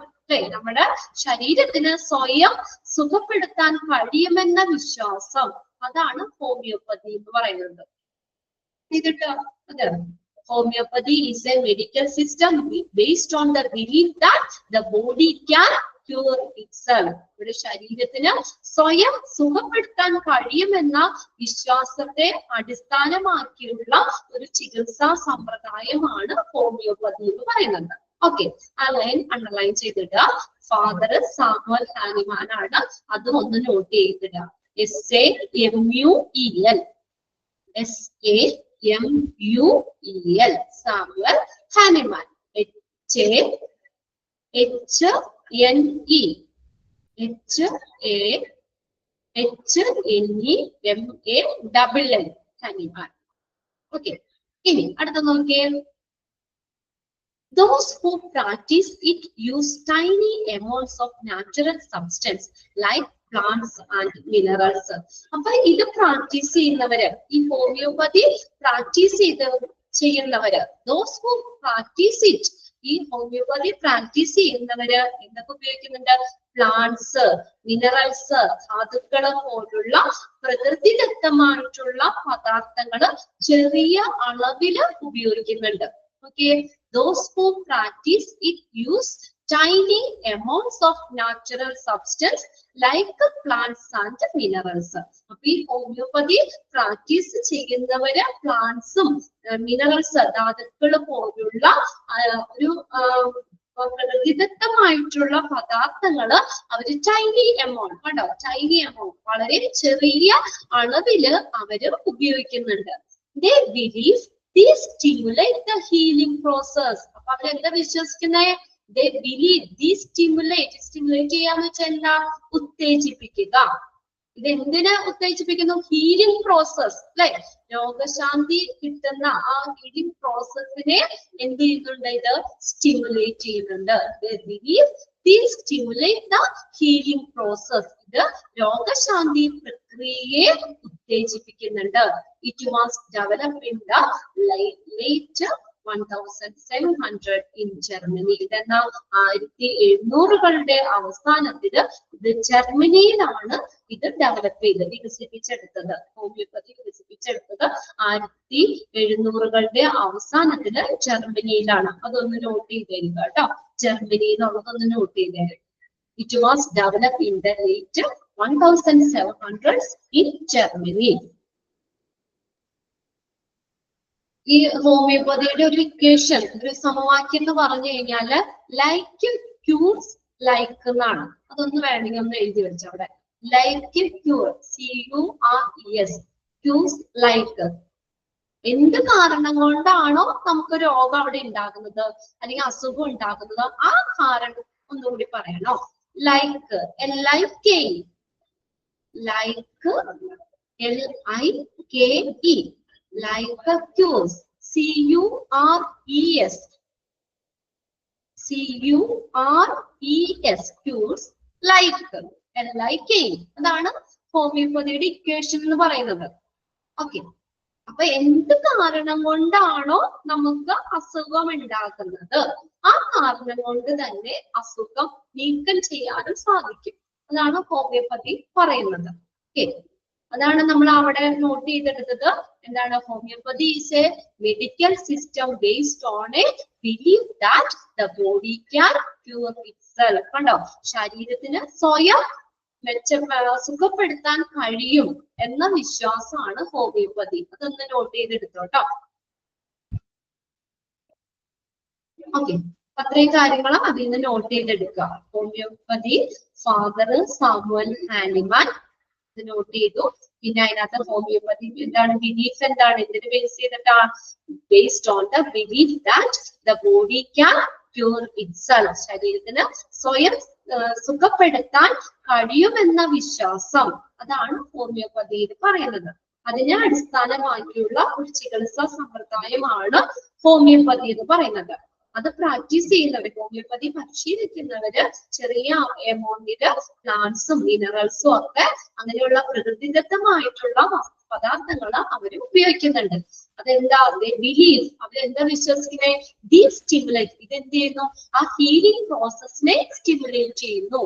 നമ്മുടെ ശരീരത്തിന് സ്വയം സുഖപ്പെടുത്താൻ കഴിയുമെന്ന വിശ്വാസം, അതാണ് ഹോമിയോപ്പതി എന്ന് പറയുന്നത്. ഇതിട്ട് അതെ, homeopathy is a medical system based on the belief that the body can cure itself. ഒരു ശരീരത്തിന് സ്വയം സുഖപ്പെടുത്താൻ കഴിയുമെന്ന വിശ്വാസത്തെ അടിസ്ഥാനമാക്കിയുള്ള ഒരു ചികിത്സാ സമ്പ്രദായമാണ് ഹോമിയോപ്പതി എന്ന് പറയുന്നത്. ഓക്കെ, ആ ലൈൻ അണ്ടർലൈൻ ചെയ്തിടുക. ഫാദർ സാമുവൽ ഹാനിമാൻ ആണ്, അത് ഒന്ന് നോട്ട് ചെയ്തിടുക. SAMUEL, SAMUEL, Samuel Hahnemann. HANEMAN, Hahnemann. Okay, ഇനി അടുത്ത നോക്കിയേ. Those who practice it use tiny amounts of natural substance like plants and minerals. അപ്പൊ ഇത് പ്രാക്ടീസ് ചെയ്യുന്നവര്, ഈ ഹോമിയോപ്പതി പ്രാക്ടീസ് ചെയ്യുന്നവര്, those who practice it, ഈ ഹോമിയോപ്പതി പ്രാക്ടീസ് ചെയ്യുന്നവര് എന്തൊക്കെ ഉപയോഗിക്കുന്നുണ്ട്? പ്ലാന്റ്സ്, മിനറൽസ്, ധാതുക്കള് പോലുള്ള പ്രകൃതിദത്തമായിട്ടുള്ള പദാർത്ഥങ്ങള് ചെറിയ അളവില് ഉപയോഗിക്കുന്നുണ്ട്. Okay, those who practice it use tiny amounts of natural substance like plants and minerals. അപ്പൊ ഈ ഹോമിയോപ്പതി പ്രാക്ടീസ് ചെയ്യുന്നവര് പ്ലാന്റ്സും മിനറൽസ്, ധാതുക്കള് പോലുള്ള ഒരു പ്രകൃതിദത്തമായിട്ടുള്ള പദാർത്ഥങ്ങള് അവര് ടൈനി എമൗണ്ട്, കണ്ടോ, ടൈനി എമൗണ്ട്, വളരെ ചെറിയ അളവില് അവര് ഉപയോഗിക്കുന്നുണ്ട്. They believe these stimulate the healing process. അപ്പൊ അവരെന്താ വിശ്വസിക്കുന്നേ? They believe these stimulate ചെയ്യാന്ന് വെച്ചാൽ എന്താ? ഉത്തേജിപ്പിക്കുക. ഇതെന്തിനെ ഉത്തേജിപ്പിക്കുന്നു? ഹീലിംഗ് പ്രോസസ്, അല്ലെ? രോഗശാന്തി കിട്ടുന്ന ആ ഹീലിംഗ് പ്രോസസ്സിനെ എന്ത് ചെയ്യുന്നുണ്ട്? ഇത് സ്റ്റിമുലേറ്റ് ചെയ്യുന്നുണ്ട്. They believe these stimulate the healing process. ഇത് രോഗശാന്തി പ്രക്രിയയെ ഉത്തേജിപ്പിക്കുന്നുണ്ട്. It was developed in the late 1700 in Germany. ഇതെന്നാ 1700കളുടെ അവസാനത്തില് ഇത് ജർമ്മനിയിലാണ് ഇത് ഡെവലപ്പ് ചെയ്തത്, വികസിപ്പിച്ചെടുത്തത്. ഹോമിയോപ്പതി വികസിപ്പിച്ചെടുത്തത് 1700കളുടെ അവസാനത്തില് ജർമ്മനിയിലാണ്. അതൊന്ന് നോട്ട് ചെയ്തേരിക കേട്ടോ, ജർമ്മനി എന്നുള്ളതൊന്ന് നോട്ട് ചെയ്തേരും. It was developed in the late 1700s in Germany. ഈ ഹോമിയോപ്പതിയുടെ ഒരു ഇക്വേഷൻ, ഒരു സമവാക്യം എന്ന് പറഞ്ഞു കഴിഞ്ഞാല് ലൈക്ക് ക്യൂർസ് ലൈക്ക് എന്നാണ്. അതൊന്ന് വേണമെങ്കിൽ ഒന്ന് എഴുതി വെച്ചോ അവിടെ. Like cure, CURES, cures like. എന്ത് കാരണം കൊണ്ടാണോ നമുക്ക് രോഗം അവിടെ ഉണ്ടാകുന്നത് അല്ലെങ്കിൽ അസുഖം ഉണ്ടാകുന്നത്, ആ കാരണം ഒന്നുകൂടി പറയണോ? Like, LIKE, like, LIKE, like cures, CURES, CURES, cures like, LIKE. അതാണ് ഹോമിയോപ്പതിയുടെ ഇക്വേഷൻ എന്ന് പറയുന്നത്. ഓക്കെ, അപ്പൊ എന്ത് കാരണം കൊണ്ടാണോ നമുക്ക് അസുഖം ഉണ്ടാക്കുന്നത്, ആ കാരണം കൊണ്ട് തന്നെ അസുഖം നീക്കം ചെയ്യാനും സാധിക്കും. അതാണ് ഹോമിയോപ്പതി പറയുന്നത്. ഓക്കെ, അതാണ് നമ്മൾ അവിടെ നോട്ട് ചെയ്തെടുത്തത്. എന്താണ്? Homeopathy is a medical system based on a belief that the body can cure itself. കണ്ടോ, ശരീരത്തിന് സ്വയം സുഖപ്പെടുത്താൻ കഴിയും എന്ന വിശ്വാസമാണ് ഹോമിയോപ്പതി. അതൊന്ന് നോട്ട് ചെയ്തെടുത്തോട്ടോ. ഓക്കെ, അത്രയും കാര്യങ്ങളും അതിൽ നിന്ന് നോട്ട് ചെയ്തെടുക്കുക. Homeopathy father Samuel Hahnemann note ചെയ്തു. പിന്നെ അതിനകത്ത് ഹോമിയോപ്പതി എന്താണ്, ബിലീഫ് എന്താണ്, എന്തിന് ബേസ് ചെയ്തിട്ടാ? Based on the belief that the body can cure itself. ശരീരത്തിന് സ്വയം സുഖപ്പെടുത്താൻ കഴിയുമെന്ന വിശ്വാസം, അതാണ് ഹോമിയോപ്പതിയിൽ പറയുന്നത്. അതിനെ അടിസ്ഥാനമാക്കിയുള്ള ഒരു ചികിത്സാ സമ്പ്രദായമാണ് ഹോമിയോപ്പതി എന്ന് പറയുന്നത്. അത് പ്രാക്ടീസ് ചെയ്യുന്നവര്, ഹോമിയോപ്പതി പരിശീലിക്കുന്നവര് ചെറിയ എമൗണ്ടില് പ്ലാന്റ്സും മിനറൽസും ഒക്കെ അങ്ങനെയുള്ള പ്രകൃതിദത്തമായിട്ടുള്ള പദാർത്ഥങ്ങൾ അവർ ഉപയോഗിക്കുന്നുണ്ട്. അതെന്താ? ബിലീവ്, അവരെന്താ വിശ്വസിക്കുന്നത്? ദി സ്റ്റിമുലേറ്റ്, ഇതെന്ത് ചെയ്യുന്നു? ആ ഹീലിംഗ് പ്രോസസ്സിനെ സ്റ്റിമുലേറ്റ് ചെയ്യുന്നു.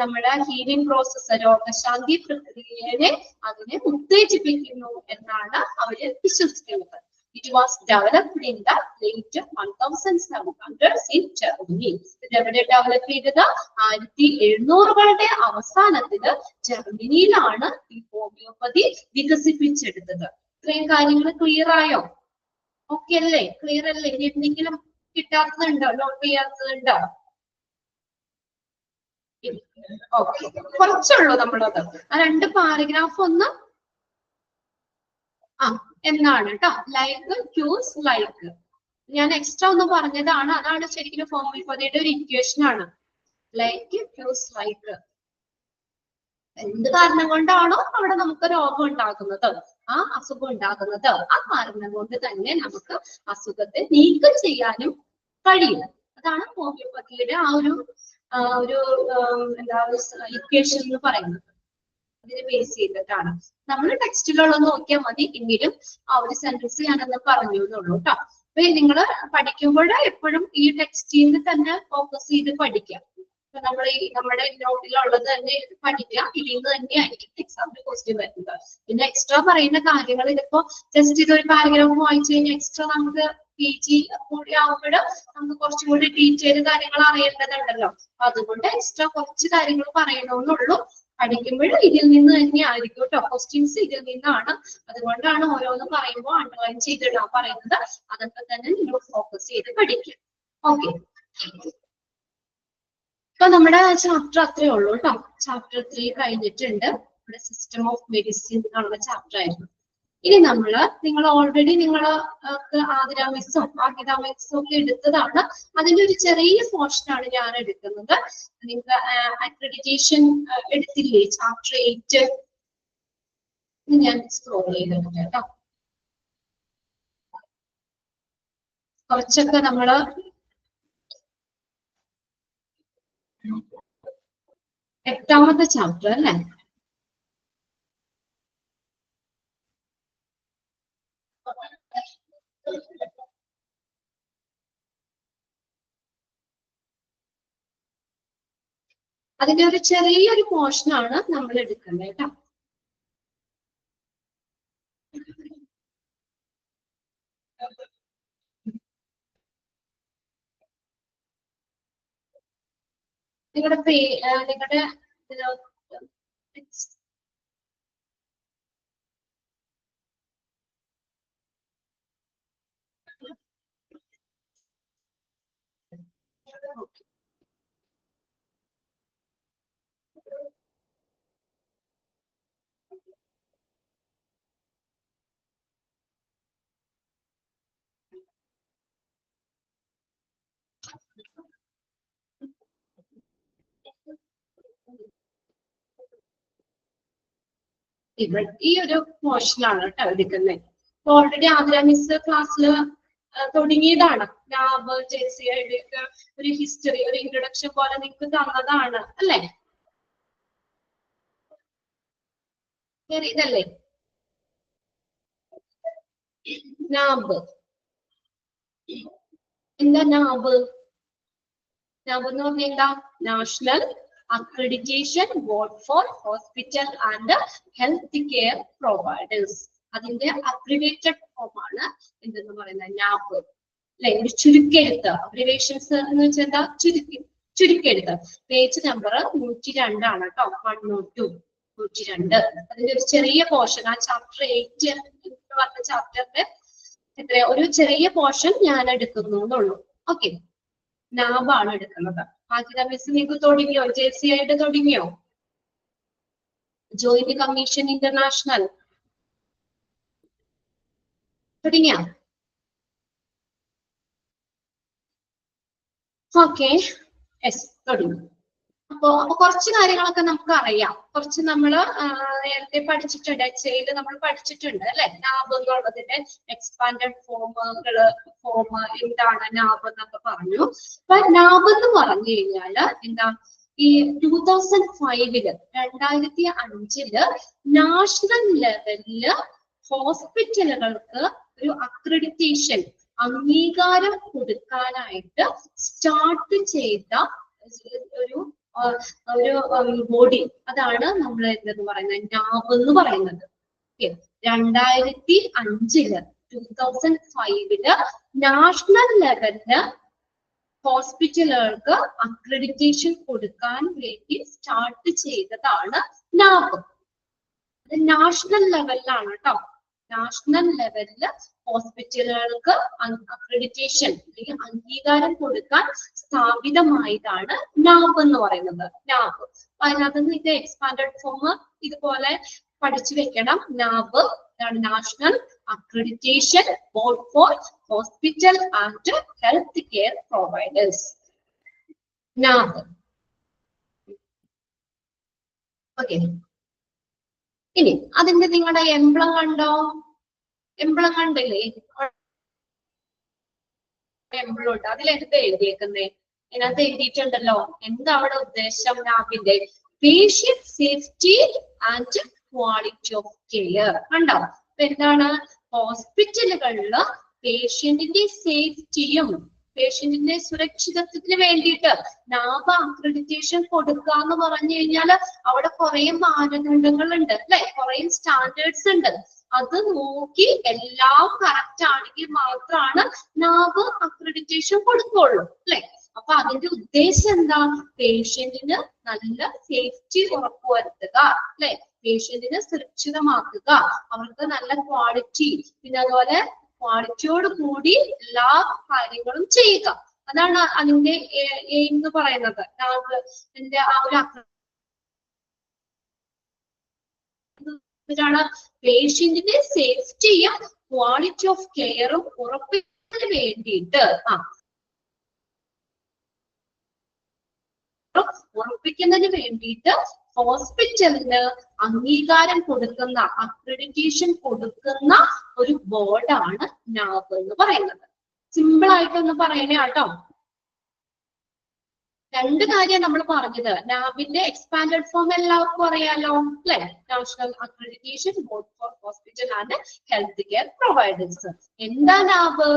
നമ്മുടെ ഹീലിംഗ് പ്രോസസ്, രോഗശാന്തി പ്രക്രിയയെ അതിനെ ഉത്തേജിപ്പിക്കുന്നു എന്നാണ് അവര് വിശ്വസിക്കുന്നത്. It was developed in the late 1700s in Germany. ഇതെവിടെ ഡെവലപ്പ് ചെയ്തത്? 1700കളുടെ അവസാനത്തില് ജർമ്മനിയിലാണ് ഈ ഹോമിയോപ്പതി വികസിപ്പിച്ചെടുത്തത്. ഇത്രയും കാര്യങ്ങൾ ക്ലിയർ ആയോ? ഓക്കെ അല്ലേ? ക്ലിയർ അല്ലേ? ഇനി എന്തെങ്കിലും കിട്ടാത്തതുണ്ടോ, നോട്ട് ചെയ്യാത്തതുണ്ടോ? ഓക്കെ, കുറച്ചുള്ളൂ നമ്മളത്. ആ 2 പാരഗ്രാഫ് ഒന്ന് എന്നാണ് കേട്ടോ. ലൈക്ക് ക്യൂസ് ലൈക്ക്, ഞാൻ എക്സ്ട്രാ ഒന്ന് പറഞ്ഞതാണ്. അതാണ് ശരിക്കും ഹോമിയോപ്പതിയുടെ ഒരു ഇക്വേഷൻ ആണ്. ലൈക്ക് ക്യൂസ് ലൈക്ക്, എന്ത് കാരണം കൊണ്ടാണോ അവിടെ നമുക്ക് രോഗം ഉണ്ടാകുന്നത്, ആ അസുഖം ഉണ്ടാകുന്നത്, ആ കാരണം കൊണ്ട് തന്നെ നമുക്ക് അസുഖത്തെ നീക്കം ചെയ്യാനും കഴിയും. അതാണ് ഹോമിയോപ്പതിയുടെ ആ ഒരു എന്താ ഇക്വേഷൻ എന്ന് പറയുന്നത്. അതിനെ ബേസ് ചെയ്തിട്ടാണ്. നമ്മൾ ടെക്സ്റ്റിലുള്ളത് നോക്കിയാൽ മതി. എങ്കിലും ആ ഒരു സെന്റൻസ് ഞാനൊന്ന് പറഞ്ഞു എന്നുള്ളൂ കേട്ടോ. അപ്പൊ നിങ്ങൾ പഠിക്കുമ്പോൾ എപ്പോഴും ഈ ടെക്സ്റ്റിൽ തന്നെ ഫോക്കസ് ചെയ്ത് പഠിക്കാം. നമ്മൾ ഈ നമ്മുടെ നോട്ടിലുള്ളത് തന്നെ പഠിക്കുക. ഇതിൽ നിന്ന് തന്നെയായിരിക്കും എക്സാമിന് ക്വസ്റ്റ്യൻ വരുന്നത്. പിന്നെ എക്സ്ട്രാ പറയുന്ന കാര്യങ്ങൾ ഇതിപ്പോ ജസ്റ്റ് ഇതൊരു പാരഗ്രാഫ് വായിച്ചു കഴിഞ്ഞാൽ എക്സ്ട്രാ നമുക്ക് PG കൂടി ആവുമ്പോൾ നമുക്ക് കുറച്ചും കൂടി ഡീറ്റെയിൽ കാര്യങ്ങൾ അറിയേണ്ടതുണ്ടല്ലോ. അതുകൊണ്ട് എക്സ്ട്രാ കുറച്ച് കാര്യങ്ങൾ പറയണമെന്നുള്ളൂ. പഠിക്കുമ്പോൾ ഇതിൽ നിന്ന് തന്നെ ആയിരിക്കും കേട്ടോ. ക്വസ്റ്റ്യൻസ് ഇതിൽ നിന്നാണ്. അതുകൊണ്ടാണ് ഓരോന്ന് പറയുമ്പോൾ അണ്ടർലൈൻ ചെയ്തിടാൻ പറയുന്നത്. അതൊക്കെ തന്നെ നിങ്ങൾ ഫോക്കസ് ചെയ്ത് പഠിക്കും. ഓക്കെ, ഇപ്പൊ നമ്മുടെ ചാപ്റ്റർ അത്രേ ഉള്ളൂ കേട്ടോ. ചാപ്റ്റർ 3 കഴിഞ്ഞിട്ടുണ്ട്. ഇവിടെ സിസ്റ്റം ഓഫ് മെഡിസിൻ എന്നുള്ള ചാപ്റ്റർ ആയിരുന്നു. ഇനി നിങ്ങൾ ഓൾറെഡി ആദിരാമിക്സും ആഹിതാമിക്സും ഒക്കെ എടുത്തതാണ്. അതിന്റെ ഒരു ചെറിയ പോർഷനാണ് ഞാൻ എടുക്കുന്നത്. നിങ്ങൾക്ക് അക്രഡിറ്റേഷൻ എടുത്തില്ലേ ചാപ്റ്റർ 8? ഞാൻ സ്ക്രോൾ ചെയ്തിട്ടുണ്ട് കേട്ടോ. കുറച്ചൊക്കെ നമ്മള് എട്ടാമത്തെ ചാപ്റ്റർ അല്ലേ? അതിന്റെ ഒരു ചെറിയൊരു പോർഷനാണ് നമ്മൾ എടുക്കേണ്ടത് കേട്ടോ. നിങ്ങളുടെ ഈ ഒരു പോർഷനാണ് കേട്ടോ എടുക്കുന്നത്. ഓൾറെഡി ആതിര മിസ് ക്ലാസ്സിൽ തുടങ്ങിയതാണ്. ലാബ് ജെസിയുടെ ഒക്കെ ഒരു ഹിസ്റ്ററി, ഒരു ഇൻട്രൊഡക്ഷൻ പോലെ നിങ്ങൾക്ക് തന്നതാണ് അല്ലേ? ഇതല്ലേ നാബ്. എന്താ നാബ്? നാബ് എന്ന് പറഞ്ഞാൽ എന്താ? National accreditation board for hospital and health care providers. അതിന്റെ അക്രിഡേറ്റഡ് ഫോം ആണ് എന്തെന്ന് പറയുന്നത് നാബ് അല്ലെ. ഒരു ചുരുക്കെഴുത്ത്. അബ്രിവേഷൻസ് എന്ന് വെച്ചാൽ എന്താ? ചുരുക്കെഴുത്ത്. പേജ് നമ്പർ 102 കേട്ടോ. 102 102. അതിന്റെ ഒരു ചെറിയ പോർഷൻ ആ ചാപ്റ്റർ 8 എന്ന് പറഞ്ഞ ചാപ്റ്ററിന്റെ ഒരു ചെറിയ പോർഷൻ ഞാൻ എടുക്കുന്നു എന്നുള്ളൂ. ഓക്കെ, നാബാണ് എടുക്കുന്നത്. ആദ്യത്തെ മിസ് നിങ്ങൾക്ക് തുടങ്ങിയോ? JC ആയിട്ട് തുടങ്ങിയോ? ജോയിന്റ് കമ്മീഷൻ ഇന്റർനാഷണൽ തുടങ്ങിയ? ഓക്കെ, യെസ് തുടങ്ങി. അപ്പൊ കുറച്ച് കാര്യങ്ങളൊക്കെ നമുക്ക് അറിയാം. കുറച്ച് നമ്മൾ നേരത്തെ പഠിച്ചിട്ടുണ്ട്. HAയിൽ നമ്മൾ പഠിച്ചിട്ടുണ്ട് അല്ലെ? നാബ് എന്നുള്ളതിന്റെ എക്സ്പാൻഡഡ് ഫോം എന്താണ് നാബ് എന്നൊക്കെ പറഞ്ഞു. അപ്പൊ നാബ് എന്ന് പറഞ്ഞു കഴിഞ്ഞാല് എന്താ? ഈ 2005 2005 നാഷണൽ ലെവലില് ഹോസ്പിറ്റലുകൾക്ക് ഒരു അക്രഡിറ്റേഷൻ അംഗീകാരം കൊടുക്കാനായിട്ട് സ്റ്റാർട്ട് ചെയ്ത ഒരു ബോഡി, അതാണ് നമ്മൾ എന്തെന്ന് പറയുന്നത് നാബ് എന്ന് പറയുന്നത്. 2005 നാഷണൽ ലെവലില് ഹോസ്പിറ്റലുകൾക്ക് അക്രഡിറ്റേഷൻ കൊടുക്കാൻ വേണ്ടി സ്റ്റാർട്ട് ചെയ്തതാണ് നാബ്. നാഷണൽ ലെവലിലാണ് കേട്ടോ. നാഷണൽ ലെവലില് ഹോസ്പിറ്റലുകൾക്ക് അക്രഡിറ്റേഷൻ അല്ലെങ്കിൽ അംഗീകാരം കൊടുക്കാൻ സ്ഥാപിതമായതാണ് നാബ് എന്ന് പറയുന്നത്. നാബ് അതിനകത്ത് നിന്ന് ഇത് എക്സ്പാൻഡഡ് ഫോം ഇതുപോലെ പഠിച്ചു വെക്കണം. NABH national accreditation board for hospital and health care providers. NABH. Okay, ഇനി അതിന്റെ നിങ്ങളുടെ എംബ്ലം കണ്ടോ? എംബ്ലം കണ്ടില്ലേ? എംബ്ലം ഉണ്ട്. അതിലെന്ത് എഴുതിയേക്കുന്നേ? ഇതിനകത്ത് എഴുതിയിട്ടുണ്ടല്ലോ. എന്താ അവിടെ ഉദ്ദേശം നാബിന്റെ? Patient safety and quality of care. കണ്ടോ? അപ്പൊ എന്താണ്? ഹോസ്പിറ്റലുകളില് പേഷ്യന്റിന്റെ സേഫ്റ്റിയും പേഷ്യന്റിന്റെ സുരക്ഷിതത്വത്തിന് വേണ്ടിയിട്ട് നാബ് അക്രഡിറ്റേഷൻ കൊടുക്കുക എന്ന് പറഞ്ഞു കഴിഞ്ഞാല് അവിടെ കുറെ മാനദണ്ഡങ്ങളുണ്ട് അല്ലെ? കുറെ സ്റ്റാൻഡേർഡ്സ് ഉണ്ട്. അത് നോക്കി എല്ലാം കറക്റ്റ് ആണെങ്കിൽ മാത്രമാണ് നാബ് അക്രഡിറ്റേഷൻ കൊടുക്കുള്ളൂ അല്ലെ? അപ്പൊ അതിന്റെ ഉദ്ദേശം എന്താ? പേഷ്യന്റിന് നല്ല സേഫ്റ്റി ഉറപ്പുവരുത്തുക അല്ലെ? പേഷ്യന്റിനെ സുരക്ഷിതമാക്കുക, അവർക്ക് നല്ല ക്വാളിറ്റി, പിന്നെ അതുപോലെ ക്വാളിറ്റിയോട് കൂടി എല്ലാ കാര്യങ്ങളും ചെയ്യുക. അതാണ് അതിന്റെ എയിം എന്ന് പറയുന്നത്. നാബിന്റെ ആ ഒരു പേഷ്യന്റിന്റെ സേഫ്റ്റിയും ക്വാളിറ്റി ഓഫ് കെയറും ഉറപ്പിക്കുന്നതിന് വേണ്ടിയിട്ട് ഹോസ്പിറ്റലിന് അംഗീകാരം കൊടുക്കുന്ന അക്രഡിറ്റേഷൻ കൊടുക്കുന്ന ഒരു ബോർഡാണ് നാബ് എന്ന് പറയുന്നത്. സിമ്പിൾ ആയിട്ടൊന്ന് പറയണേ കേട്ടോ. രണ്ട് കാര്യം നമ്മൾ പറഞ്ഞത്. നാബിന്റെ എക്സ്പാൻഡഡ് ഫോം എല്ലാവർക്കും അറിയാലോ അല്ലെ? National accreditation board for hospital and health care providers. എന്താ നാബ്?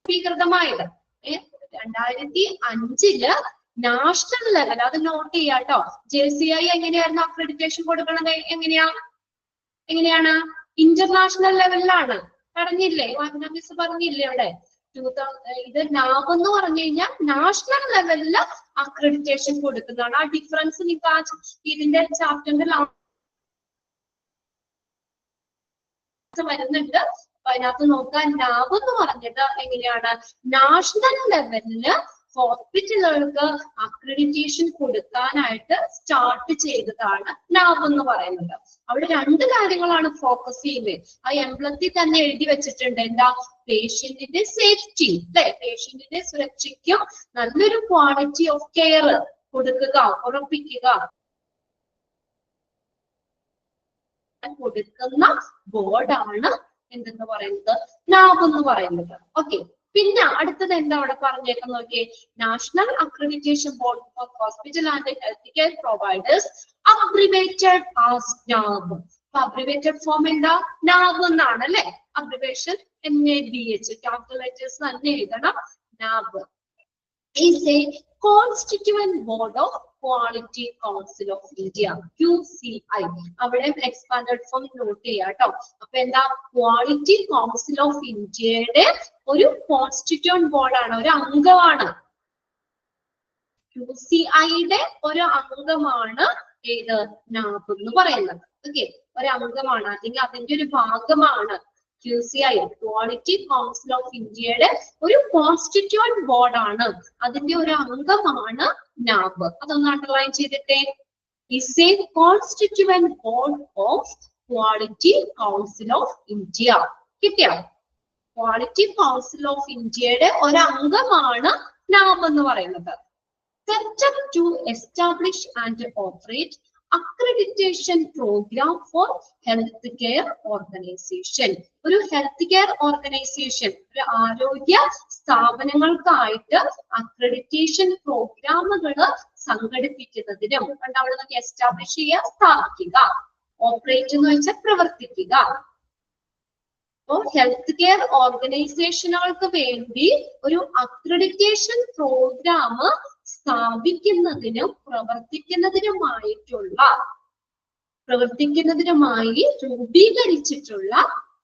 സ്വീകൃതമായത് 2005 നാഷണൽ ലെവൽ. അത് നോട്ട് ചെയ്യാട്ടോ. JCI എങ്ങനെയായിരുന്നു അക്രഡിറ്റേഷൻ കൊടുക്കണത്? എങ്ങനെയാണ്? ഇന്റർനാഷണൽ ലെവലിലാണ്. പറഞ്ഞില്ലേ? മിസ് പറഞ്ഞില്ലേ അവിടെ? ഇത് നാബ് എന്ന് പറഞ്ഞു കഴിഞ്ഞാൽ നാഷണൽ ലെവലില് അക്രഡിറ്റേഷൻ കൊടുക്കുന്നതാണ്. ആ ഡിഫറൻസ് നിങ്ങൾക്ക് ഇതിന്റെ ചാപ്റ്ററിന്റെ വരുന്നുണ്ട്. അപ്പൊ അതിനകത്ത് നോക്കാൻ നാബ് എന്ന് പറഞ്ഞിട്ട് എങ്ങനെയാണ്? നാഷണൽ ലെവലില് ഹോസ്പിറ്റലുകൾക്ക് അക്രഡിറ്റേഷൻ കൊടുക്കാനായിട്ട് സ്റ്റാർട്ട് ചെയ്തതാണ് നാബ് എന്ന് പറയുന്നത്. അവിടെ രണ്ട് കാര്യങ്ങളാണ് ഫോക്കസ് ചെയ്യുന്നത്. ആ എംബ്ലത്തിൽ തന്നെ എഴുതി വെച്ചിട്ടുണ്ട്. എന്താ? പേഷ്യന്റിന്റെ സേഫ്റ്റി അല്ലെ? പേഷ്യന്റിന്റെ സുരക്ഷയ്ക്കും നല്ലൊരു ക്വാളിറ്റി ഓഫ് കെയർ കൊടുക്കുക, ഉറപ്പിക്കുക, കൊടുക്കുന്ന ബോർഡാണ് എന്തെന്ന് പറയുന്നത്? നാബ് എന്ന് പറയുന്നത്. ഓക്കെ, പിന്നെ അടുത്തത് എന്താ അവിടെ പറഞ്ഞേക്കാൻ നോക്കിയേ, national accreditation board for hospital and health care providers abbreviated as നാബ്. Abbreviated form എന്താ, നാബ് എന്നാണ് അല്ലെ. അബ്രിവേഷൻ NABH, ക്യാപിറ്റൽ ലെറ്റേഴ്സ് തന്നെ എഴുതണം. നാബ് is a constituent board of Quality Council of India, QCI. അവിടെ എക്സ്പാൻഡഡ് ഫോം നോട്ട് ചെയ്യാം കേട്ടോ. അപ്പൊ എന്താ, ക്വാളിറ്റി കൗൺസിൽ ഓഫ് ഇന്ത്യയുടെ ഒരു കോൺസ്റ്റിറ്റ്യൂന്റ് ബോർഡാണ്, ഒരു അംഗമാണ്. QCIയുടെ ഒരു അംഗമാണ് ഏത്, നാബ് എന്ന് പറയുന്നത്. ഓക്കെ, ഒരു അംഗമാണ്, അല്ലെങ്കിൽ അതിന്റെ ഒരു ഭാഗമാണ് QCI, ക്വാളിറ്റി കൗൺസിൽ ഓഫ് ഇന്ത്യയുടെ ഒരു കോൺസ്റ്റിറ്റ്യൂന്റ് ബോർഡാണ്, അതിന്റെ ഒരു അംഗമാണ് നാബ്. അതൊന്ന് അണ്ടർലൈൻ ചെയ്തിട്ടേ. is a constituent board of Quality Council of India. കിട്ടിയോ? ക്വാളിറ്റി കൗൺസിൽ ഓഫ് ഇന്ത്യയുടെ ഒരു അംഗമാണ് നാബ് എന്ന് പറയുന്നത്. Set up to establish and operate accreditation program for health care organization. ഒരു ഹെൽത്ത് കെയർ ഓർഗനൈസേഷൻ, ഒരു ആരോഗ്യ സ്ഥാപനങ്ങൾക്കായിട്ട് അക്രഡിറ്റേഷൻ പ്രോഗ്രാമുകൾ സംഘടിപ്പിക്കുന്നതിനും, അവിടെ എസ്റ്റാബ്ലിഷ് ചെയ്യുക, സ്ഥാപിക്കുക. ഓപ്പറേറ്റ് എന്ന് വെച്ചാൽ പ്രവർത്തിക്കുക. അപ്പോൾ ഹെൽത്ത് കെയർ ഓർഗനൈസേഷനുകൾക്ക് വേണ്ടി ഒരു അക്രഡിറ്റേഷൻ പ്രോഗ്രാം സ്ഥാപിക്കുന്നതിനും പ്രവർത്തിക്കുന്നതിനുമായി രൂപീകരിച്ചിട്ടുള്ള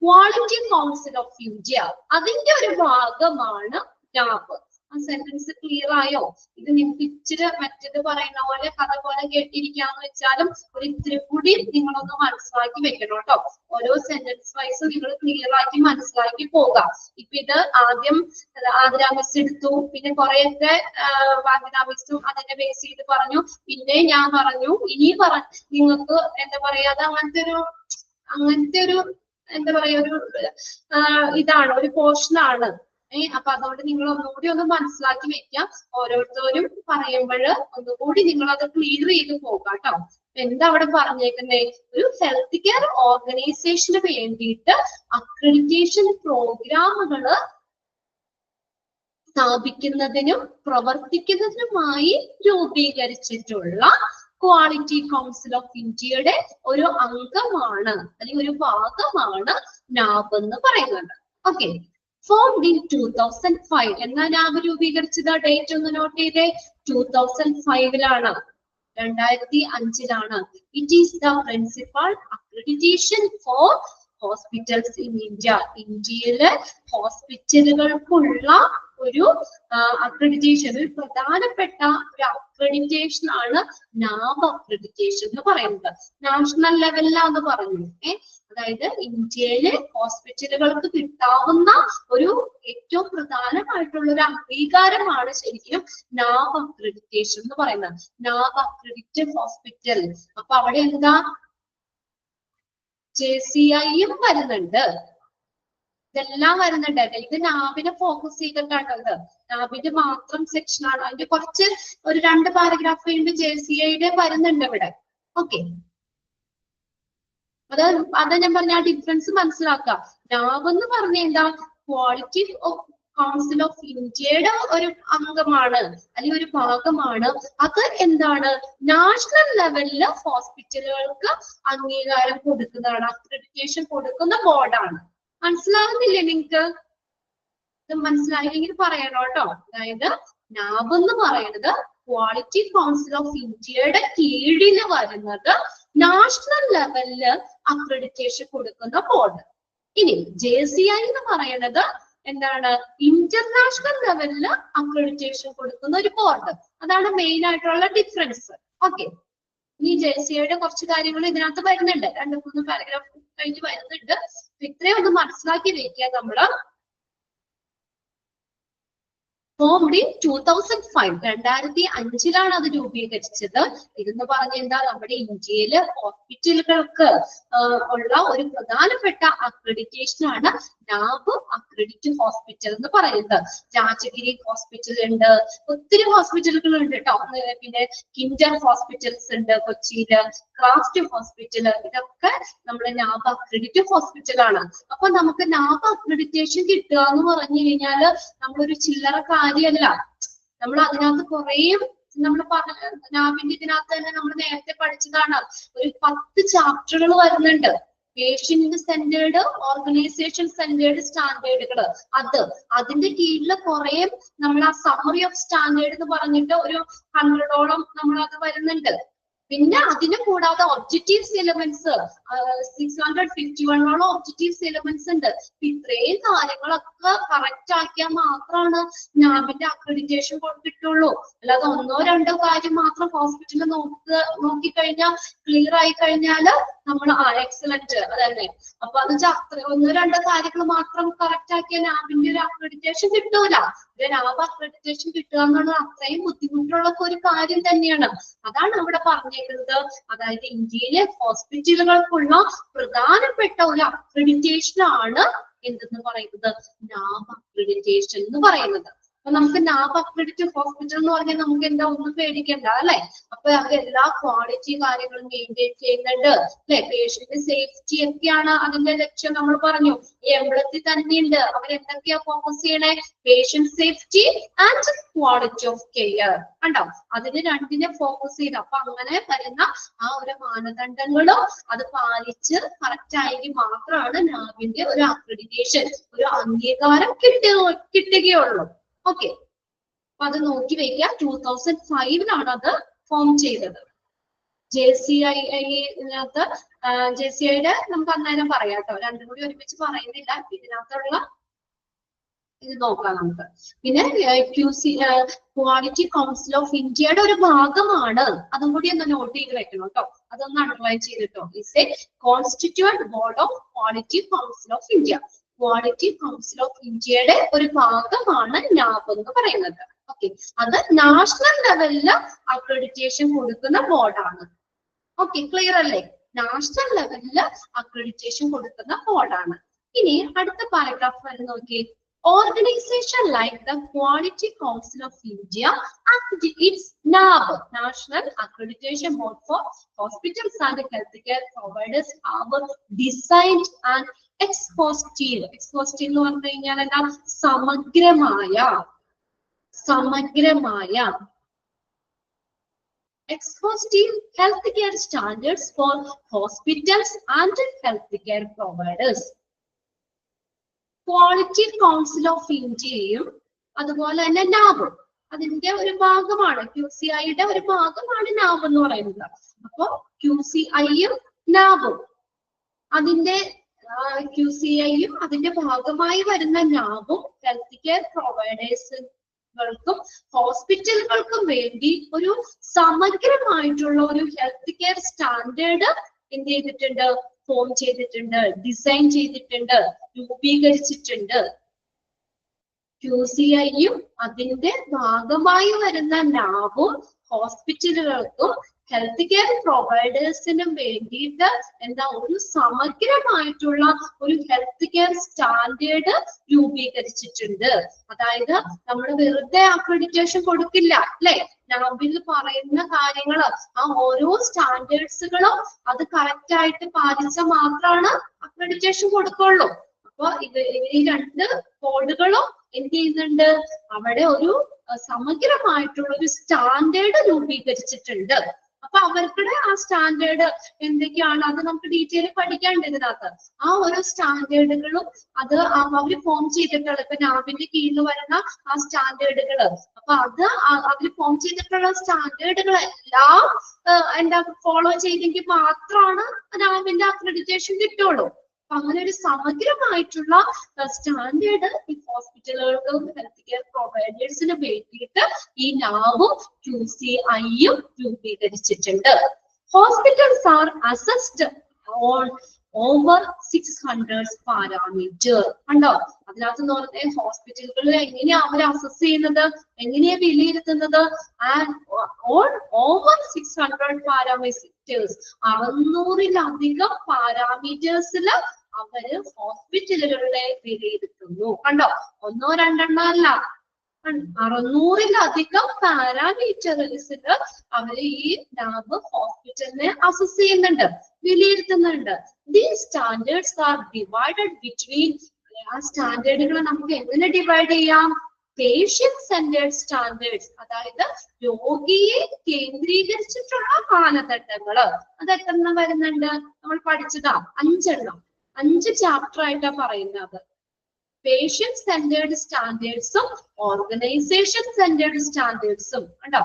ക്വാളിറ്റി കൗൺസിൽ ഓഫ് ഇന്ത്യ, അതിന്റെ ഒരു ഭാഗമാണ് നാബ്. ആ സെന്റൻസ് ക്ലിയർ ആയോ? ഇത് നിങ്ങൾക്ക് ഇച്ചിരി മറ്റേത് പറയുന്ന പോലെ കഥ പോലെ കേട്ടിരിക്കാന്ന് വെച്ചാലും ഒരു ഇത്തിരി കൂടി നിങ്ങളൊന്ന് മനസ്സിലാക്കി വെക്കണം കേട്ടോ. ഓരോ സെന്റൻസ് വൈസ് നിങ്ങൾ ക്ലിയർ ആക്കി മനസ്സിലാക്കി പോകാം. ഇപ്പൊ ഇത് ആദ്യം ആതിര മിസ് എടുത്തു, പിന്നെ കുറെയൊക്കെ ആതിര മിസ്സും അതിനെ ബേസ് ചെയ്ത് പറഞ്ഞു, പിന്നെ ഞാൻ പറഞ്ഞു, ഇനി നിങ്ങൾക്ക് എന്താ പറയാ, അത് അങ്ങനത്തെ ഒരു എന്താ പറയാ, ഒരു ഇതാണ്, ഒരു പോർഷനാണ്. അപ്പൊ അതുകൊണ്ട് നിങ്ങൾ ഒന്നുകൂടി ഒന്ന് മനസ്സിലാക്കി വെക്കാം. ഓരോരുത്തരും പറയുമ്പോൾ ഒന്നുകൂടി നിങ്ങൾ അത് ക്ലിയർ ചെയ്ത് പോകാം കേട്ടോ. എന്താ അവിടെ പറഞ്ഞേക്കുന്നേ, ഒരു ഹെൽത്ത് കെയർ ഓർഗനൈസേഷന് വേണ്ടിയിട്ട് അക്രഡിറ്റേഷൻ പ്രോഗ്രാമുകൾ സ്ഥാപിക്കുന്നതിനും പ്രവർത്തിക്കുന്നതിനുമായി രൂപീകരിച്ചിട്ടുള്ള ക്വാളിറ്റി കൗൺസിൽ ഓഫ് ഇന്ത്യയുടെ ഒരു അംഗമാണ്, അല്ലെങ്കിൽ ഒരു ഭാഗമാണ് നാബ് എന്ന് പറയുന്നത്. Okay, formed in 2005. എന്നാ നാബ് രൂപീകരിച്ചത്? ഡേറ്റ് ഒന്ന് നോട്ട് ചെയ്തേ. 2005 2005. It is the principal accreditation for hospitals in India. ഇന്ത്യയിലെ ഹോസ്പിറ്റലുകൾക്കുള്ള ഒരു അക്രഡിറ്റേഷൻ, ഒരു പ്രധാനപ്പെട്ട ഒരു അക്രഡിറ്റേഷൻ ആണ് നാബ് അക്രഡിറ്റേഷൻ എന്ന് പറയുന്നത്. നാഷണൽ ലെവലിലാന്ന് പറഞ്ഞു. അതായത് ഇന്ത്യയിലെ ഹോസ്പിറ്റലുകൾക്ക് കിട്ടാവുന്ന ഒരു ഏറ്റവും പ്രധാനമായിട്ടുള്ള ഒരു അംഗീകാരമാണ് ശരിക്കും നാബ് അക്രഡിറ്റേഷൻ എന്ന് പറയുന്നത്. നാബ് അക്രഡിറ്റഡ് ഹോസ്പിറ്റൽ. അപ്പൊ അവിടെ എന്താ, JCIയും വരുന്നുണ്ട്, ഇതെല്ലാം വരുന്നുണ്ട്. ഇത് നാബിനെ ഫോക്കസ് ചെയ്തിട്ടാണത്. നാബിന്റെ മാത്രം സെക്ഷൻ ആണ്. അതിന്റെ കുറച്ച് ഒരു 2 പാരഗ്രാഫ് കഴിയുമ്പോൾ JCIയുടെ വരുന്നുണ്ട് ഇവിടെ. ഓക്കെ, അത് ഞാൻ പറഞ്ഞ ആ ഡിഫറൻസ് മനസ്സിലാക്കാം. നാബ് എന്ന് പറഞ്ഞ എന്താ, ക്വാളിറ്റി കൗൺസിൽ ഓഫ് ഇന്ത്യയുടെ ഒരു അംഗമാണ്, അല്ലെങ്കിൽ ഒരു ഭാഗമാണ്. അത് എന്താണ്, നാഷണൽ ലെവലില് ഹോസ്പിറ്റലുകൾക്ക് അംഗീകാരം കൊടുക്കുന്നതാണ്, അക്രഡിറ്റേഷൻ കൊടുക്കുന്ന ബോർഡാണ്. മനസ്സിലാകുന്നില്ലേ നിങ്ങൾക്ക്? ഇത് മനസ്സിലായില്ലെങ്കിൽ പറയണോ കേട്ടോ. അതായത് നാബ് എന്ന് പറയുന്നത് ക്വാളിറ്റി കൗൺസിൽ ഓഫ് ഇന്ത്യയുടെ കീഴിൽ വരുന്നത് നാഷണൽ ലെവലില് അക്രഡിറ്റേഷൻ കൊടുക്കുന്ന ബോർഡ്. ഇനി JCI എന്ന് പറയുന്നത് എന്താണ്, ഇന്റർനാഷണൽ ലെവലില് അക്രഡിറ്റേഷൻ കൊടുക്കുന്ന ഒരു ബോർഡ്. അതാണ് മെയിൻ ആയിട്ടുള്ള ഡിഫറൻസ്. ഓക്കെ, ഇനി JCIയുടെ കുറച്ച് കാര്യങ്ങൾ ഇതിനകത്ത് വരുന്നുണ്ട്, 2-3 പാരഗ്രാഫ് കഴിഞ്ഞ് വരുന്നുണ്ട്. ഇത്രയും ഒന്ന് മനസ്സിലാക്കി വെക്കുക നമ്മള്. Formed in 2005. 2005 അത് രൂപീകരിച്ചത്. ഇതെന്ന് പറഞ്ഞ എന്താ, നമ്മുടെ ഇന്ത്യയിലെ ഹോസ്പിറ്റലുകൾക്ക് ഉള്ള ഒരു പ്രധാനപ്പെട്ട അക്രഡിറ്റേഷൻ ആണ് നാബ് അക്രഡിറ്റ് ഹോസ്പിറ്റൽ എന്ന് പറയുന്നത്. രാജഗിരി ഹോസ്പിറ്റൽ ഉണ്ട്, ഒത്തിരി ഹോസ്പിറ്റലുകൾ ഉണ്ട് കേട്ടോ. പിന്നെ കിൻഡർ ഹോസ്പിറ്റൽസ് ഉണ്ട് കൊച്ചിയില്, ക്രാഫ്റ്റ് ഹോസ്പിറ്റൽ, ഇതൊക്കെ നമ്മുടെ നാബ് അക്രഡിറ്റ് ഹോസ്പിറ്റലാണ്. അപ്പൊ നമുക്ക് നാബ് അക്രഡിറ്റേഷൻ കിട്ടുക എന്ന് പറഞ്ഞു കഴിഞ്ഞാല് നമ്മളൊരു ചില്ലറ കാര്യമല്ല. നമ്മൾ അതിനകത്ത് കുറേ നമ്മൾ നാബിന്റെ ഇതിനകത്ത് തന്നെ നമ്മൾ നേരത്തെ പഠിച്ചതാണ്. ഒരു 10 ചാപ്റ്ററുകൾ വരുന്നുണ്ട്. പേഷ്യന്റ് സെന്റേർഡ്, ഓർഗനൈസേഷൻ സെന്റേർഡ് സ്റ്റാൻഡേർഡുകൾ, അതിന്റെ കീഴിൽ കുറെ നമ്മൾ ആ സമ്മറി ഓഫ് സ്റ്റാൻഡേർഡ് എന്ന് പറഞ്ഞിട്ട് ഒരു 100ഓളം നമ്മൾ അത് വരുന്നുണ്ട്. പിന്നെ അതിന് കൂടാതെ ഒബ്ജക്റ്റീവ്സ് എലമെന്റ്സ് 651ഓളം ഒബ്ജക്റ്റീവ്സ് എലമെന്റ്സ് ഉണ്ട്. ഇത്രയും കാര്യങ്ങളൊക്കെ കറക്റ്റ് ആക്കിയാൽ മാത്രമാണ് നാബിന്റെ അക്രഡിറ്റേഷൻ കിട്ടുള്ളൂ. അല്ലാതെ 1-2 കാര്യം മാത്രം ഹോസ്പിറ്റലിൽ നോക്കിക്കഴിഞ്ഞാൽ ക്ലിയർ ആയി കഴിഞ്ഞാല് നമ്മൾ എക്സലന്റ് അതന്നെ. അപ്പൊ അത് അത്ര 1-2 കാര്യങ്ങൾ മാത്രം കറക്റ്റ് ആക്കിയ നാബിന്റെ ഒരു അക്രഡിറ്റേഷൻ കിട്ടൂല. നാബ് അക്രഡിറ്റേഷൻ കിട്ടുക എന്നുള്ളത് അത്രയും ബുദ്ധിമുട്ടുള്ള ഒരു കാര്യം തന്നെയാണ്. അതാണ് ഇവിടെ പറഞ്ഞേക്കുന്നത്. അതായത് ഇന്ത്യയിലെ ഹോസ്പിറ്റലുകൾക്കുള്ള പ്രധാനപ്പെട്ട ഒരു അക്രഡിറ്റേഷൻ ആണ് എന്തെന്ന് പറയുന്നത്, നാബ് അക്രഡിറ്റേഷൻ എന്ന് പറയുന്നത്. അപ്പൊ നമുക്ക് നാബ് അക്രഡിറ്റ് ഹോസ്പിറ്റൽ എന്ന് പറഞ്ഞാൽ നമുക്ക് എന്താ, ഒന്നും പേടിക്കണ്ട അല്ലെ. അപ്പൊ അവർ എല്ലാ ക്വാളിറ്റി കാര്യങ്ങളും മെയിൻറ്റെയിൻ ചെയ്യുന്നുണ്ട് അല്ലെ. പേഷ്യന്റ് സേഫ്റ്റി ഒക്കെയാണ് അതിന്റെ ലക്ഷ്യം. നമ്മൾ പറഞ്ഞു ഈ എംബ്ലത്തിൽ തന്നെയുണ്ട് അവരെന്തൊക്കെയാ ഫോക്കസ് ചെയ്യണേ, patient safety and quality of care. കണ്ടോ, അതിന് രണ്ടിനെ ഫോക്കസ് ചെയ്ത്. അപ്പൊ അങ്ങനെ വരുന്ന ആ ഒരു മാനദണ്ഡങ്ങളും അത് പാലിച്ച് കറക്റ്റ് ആയെങ്കിൽ മാത്രമാണ് നാബിന്റെ ഒരു അക്രഡിറ്റേഷൻ, ഒരു അംഗീകാരം കിട്ടുകയുള്ളൂ. ഓക്കെ, അപ്പൊ അത് നോക്കി വെക്കുക. 2005 അത് ഫോം ചെയ്തത്. JCI-നകത്ത് JCI-യുടെ നമുക്ക് അന്നേരം പറയാം കേട്ടോ, രണ്ടും കൂടി ഒരുമിച്ച് പറയുന്നില്ല. ഇതിനകത്തുള്ള ഇത് നോക്കാം നമുക്ക്. പിന്നെ ക്വാളിറ്റി കൗൺസിൽ ഓഫ് ഇന്ത്യയുടെ ഒരു ഭാഗമാണ്. അതും കൂടി ഒന്ന് നോട്ട് ചെയ്ത് വെക്കണം കേട്ടോ, അതൊന്ന് അണ്ടർലൈൻ ചെയ്തിട്ടോ. It's a constituent board of quality council of India. Quality council of ഇന്ത്യയുടെ ഒരു ഭാഗമാണ് നാബ് എന്ന് പറയുന്നത്. ഓക്കെ, അത് നാഷണൽ ലെവലില് അക്രഡിറ്റേഷൻ കൊടുക്കുന്ന ബോർഡാണ്. ഓക്കെ, ക്ലിയർ അല്ലേ? നാഷണൽ ലെവലില് അക്രഡിറ്റേഷൻ കൊടുക്കുന്ന ബോർഡാണ്. ഇനി അടുത്ത പാരഗ്രാഫ് വരെ നോക്കി. Organization like the Quality Council of India and its NAB, National Accreditation Board for Hospitals and Healthcare Providers, have designed an exhaustive എന്ന് പറഞ്ഞു കഴിഞ്ഞാൽ എന്താ, സമഗ്രമായ exhaustive healthcare standards for hospitals and healthcare providers. Quality council of ഇന്ത്യയും അതുപോലെ തന്നെ നാബും അതിന്റെ ഒരു ഭാഗമാണ്. QCI-യുടെ ഒരു ഭാഗമാണ് നാബ് എന്ന് പറയുന്നത്. അപ്പൊ QCI-യും നാബും അതിന്റെ QCI-യും അതിന്റെ ഭാഗമായി വരുന്ന നാബും ഹെൽത്ത് കെയർ പ്രൊവൈഡേഴ്സുകൾക്കും ഹോസ്പിറ്റലുകൾക്കും വേണ്ടി ഒരു സമഗ്രമായിട്ടുള്ള ഒരു ഹെൽത്ത് കെയർ സ്റ്റാൻഡേർഡ് എന്ത് ചെയ്തിട്ടുണ്ട്, ഫോം ചെയ്തിട്ടുണ്ട്, ഡിസൈൻ ചെയ്തിട്ടുണ്ട്, രൂപീകരിച്ചിട്ടുണ്ട്. QCI-യും അതിന്റെ ഭാഗമായി വരുന്ന നാബും ഹോസ്പിറ്റലുകൾക്കും ഹെൽത്ത് കെയർ പ്രൊവൈഡേഴ്സിനും വേണ്ടിയിട്ട് എന്താ, ഒരു സമഗ്രമായിട്ടുള്ള ഒരു ഹെൽത്ത് കെയർ സ്റ്റാൻഡേർഡ് രൂപീകരിച്ചിട്ടുണ്ട്. അതായത് നമ്മൾ വെറുതെ അക്രഡിറ്റേഷൻ കൊടുക്കില്ല അല്ലെ. നാബിൽ പറയുന്ന കാര്യങ്ങൾ ആ ഓരോ സ്റ്റാൻഡേർഡ്സുകളും അത് കറക്റ്റ് ആയിട്ട് പാലിച്ചാൽ മാത്രമാണ് അക്രഡിറ്റേഷൻ കൊടുക്കുള്ളൂ. അപ്പൊ ഈ രണ്ട് ബോർഡുകളും എന്ത് ചെയ്യുന്നുണ്ട്, അവിടെ ഒരു സമഗ്രമായിട്ടുള്ള ഒരു സ്റ്റാൻഡേർഡ് രൂപീകരിച്ചിട്ടുണ്ട്. അപ്പൊ അവർക്കുടെ ആ സ്റ്റാൻഡേർഡ് എന്തൊക്കെയാണ് അത് നമുക്ക് ഡീറ്റെയിൽ പഠിക്കാണ്ട് ഇതിനകത്ത്. ആ ഓരോ സ്റ്റാൻഡേർഡുകളും അത് അവര് ഫോം ചെയ്തിട്ടുള്ള, ഇപ്പൊ നാബിന്റെ കീഴിൽ വരുന്ന ആ സ്റ്റാൻഡേർഡുകള്, അപ്പൊ അത് അവര് ഫോം ചെയ്തിട്ടുള്ള സ്റ്റാൻഡേർഡുകളെല്ലാം എന്താ ഫോളോ ചെയ്തെങ്കിൽ മാത്രമാണ് നാബിന്റെ അക്രഡിറ്റേഷൻ കിട്ടുള്ളൂ. അപ്പൊ അങ്ങനെ ഒരു സമഗ്രമായിട്ടുള്ള സ്റ്റാൻഡേർഡ് ഈ ഹോസ്പിറ്റലുകൾക്കും ഹെൽത്ത് കെയർ പ്രൊവൈഡേഴ്സിന് വേണ്ടിയിട്ട് ഈ നാബും QCI-യും രൂപീകരിച്ചിട്ടുണ്ട്. Hospitals are assessed on over 600 parameter. കണ്ടോ, അതിനകത്ത് നോക്കട്ടെ ഹോസ്പിറ്റലുകളിൽ എങ്ങനെയാ അവർ അസസ് ചെയ്യുന്നത്, എങ്ങനെയാ വിലയിരുത്തുന്നത്? ആൻഡ് ഓൺ ഓവർ 600 പാരാമീറ്റേഴ്സ്, 600-ലധികം പാരാമീറ്റേഴ്സിൽ അവര് ഹോസ്പിറ്റലുകളെ വിലയിരുത്തുന്നു. കണ്ടോ, ഒന്നോ രണ്ടെണ്ണോ അല്ല, 600-ലധികം പാരാമീറ്റേഴ്സിൽ അവര് ഈ ലാബ് ഹോസ്പിറ്റലിനെ അസസ് ചെയ്യുന്നുണ്ട്, വിലയിരുത്തുന്നുണ്ട്. These standards are divided between, ആ സ്റ്റാൻഡേർഡുകൾ നമുക്ക് എങ്ങനെ ഡിവൈഡ് ചെയ്യാം? പേഷ്യന്റ് സെന്റേർഡ് സ്റ്റാൻഡേർഡ്സ്, അതായത് രോഗിയെ കേന്ദ്രീകരിച്ചിട്ടുള്ള മാനദണ്ഡങ്ങള്. അത് എത്രണ്ണം വരുന്നുണ്ട്? നമ്മൾ പഠിച്ചതാ 5 എണ്ണം, 5 ചാപ്റ്റർ ആയിട്ടാ പറയുന്നത്. പേഷ്യന്റ് സെന്റേർഡ് സ്റ്റാൻഡേർഡ്സും ഓർഗനൈസേഷൻ സെന്റേർഡ് സ്റ്റാൻഡേർഡ്സും ഉണ്ടോ.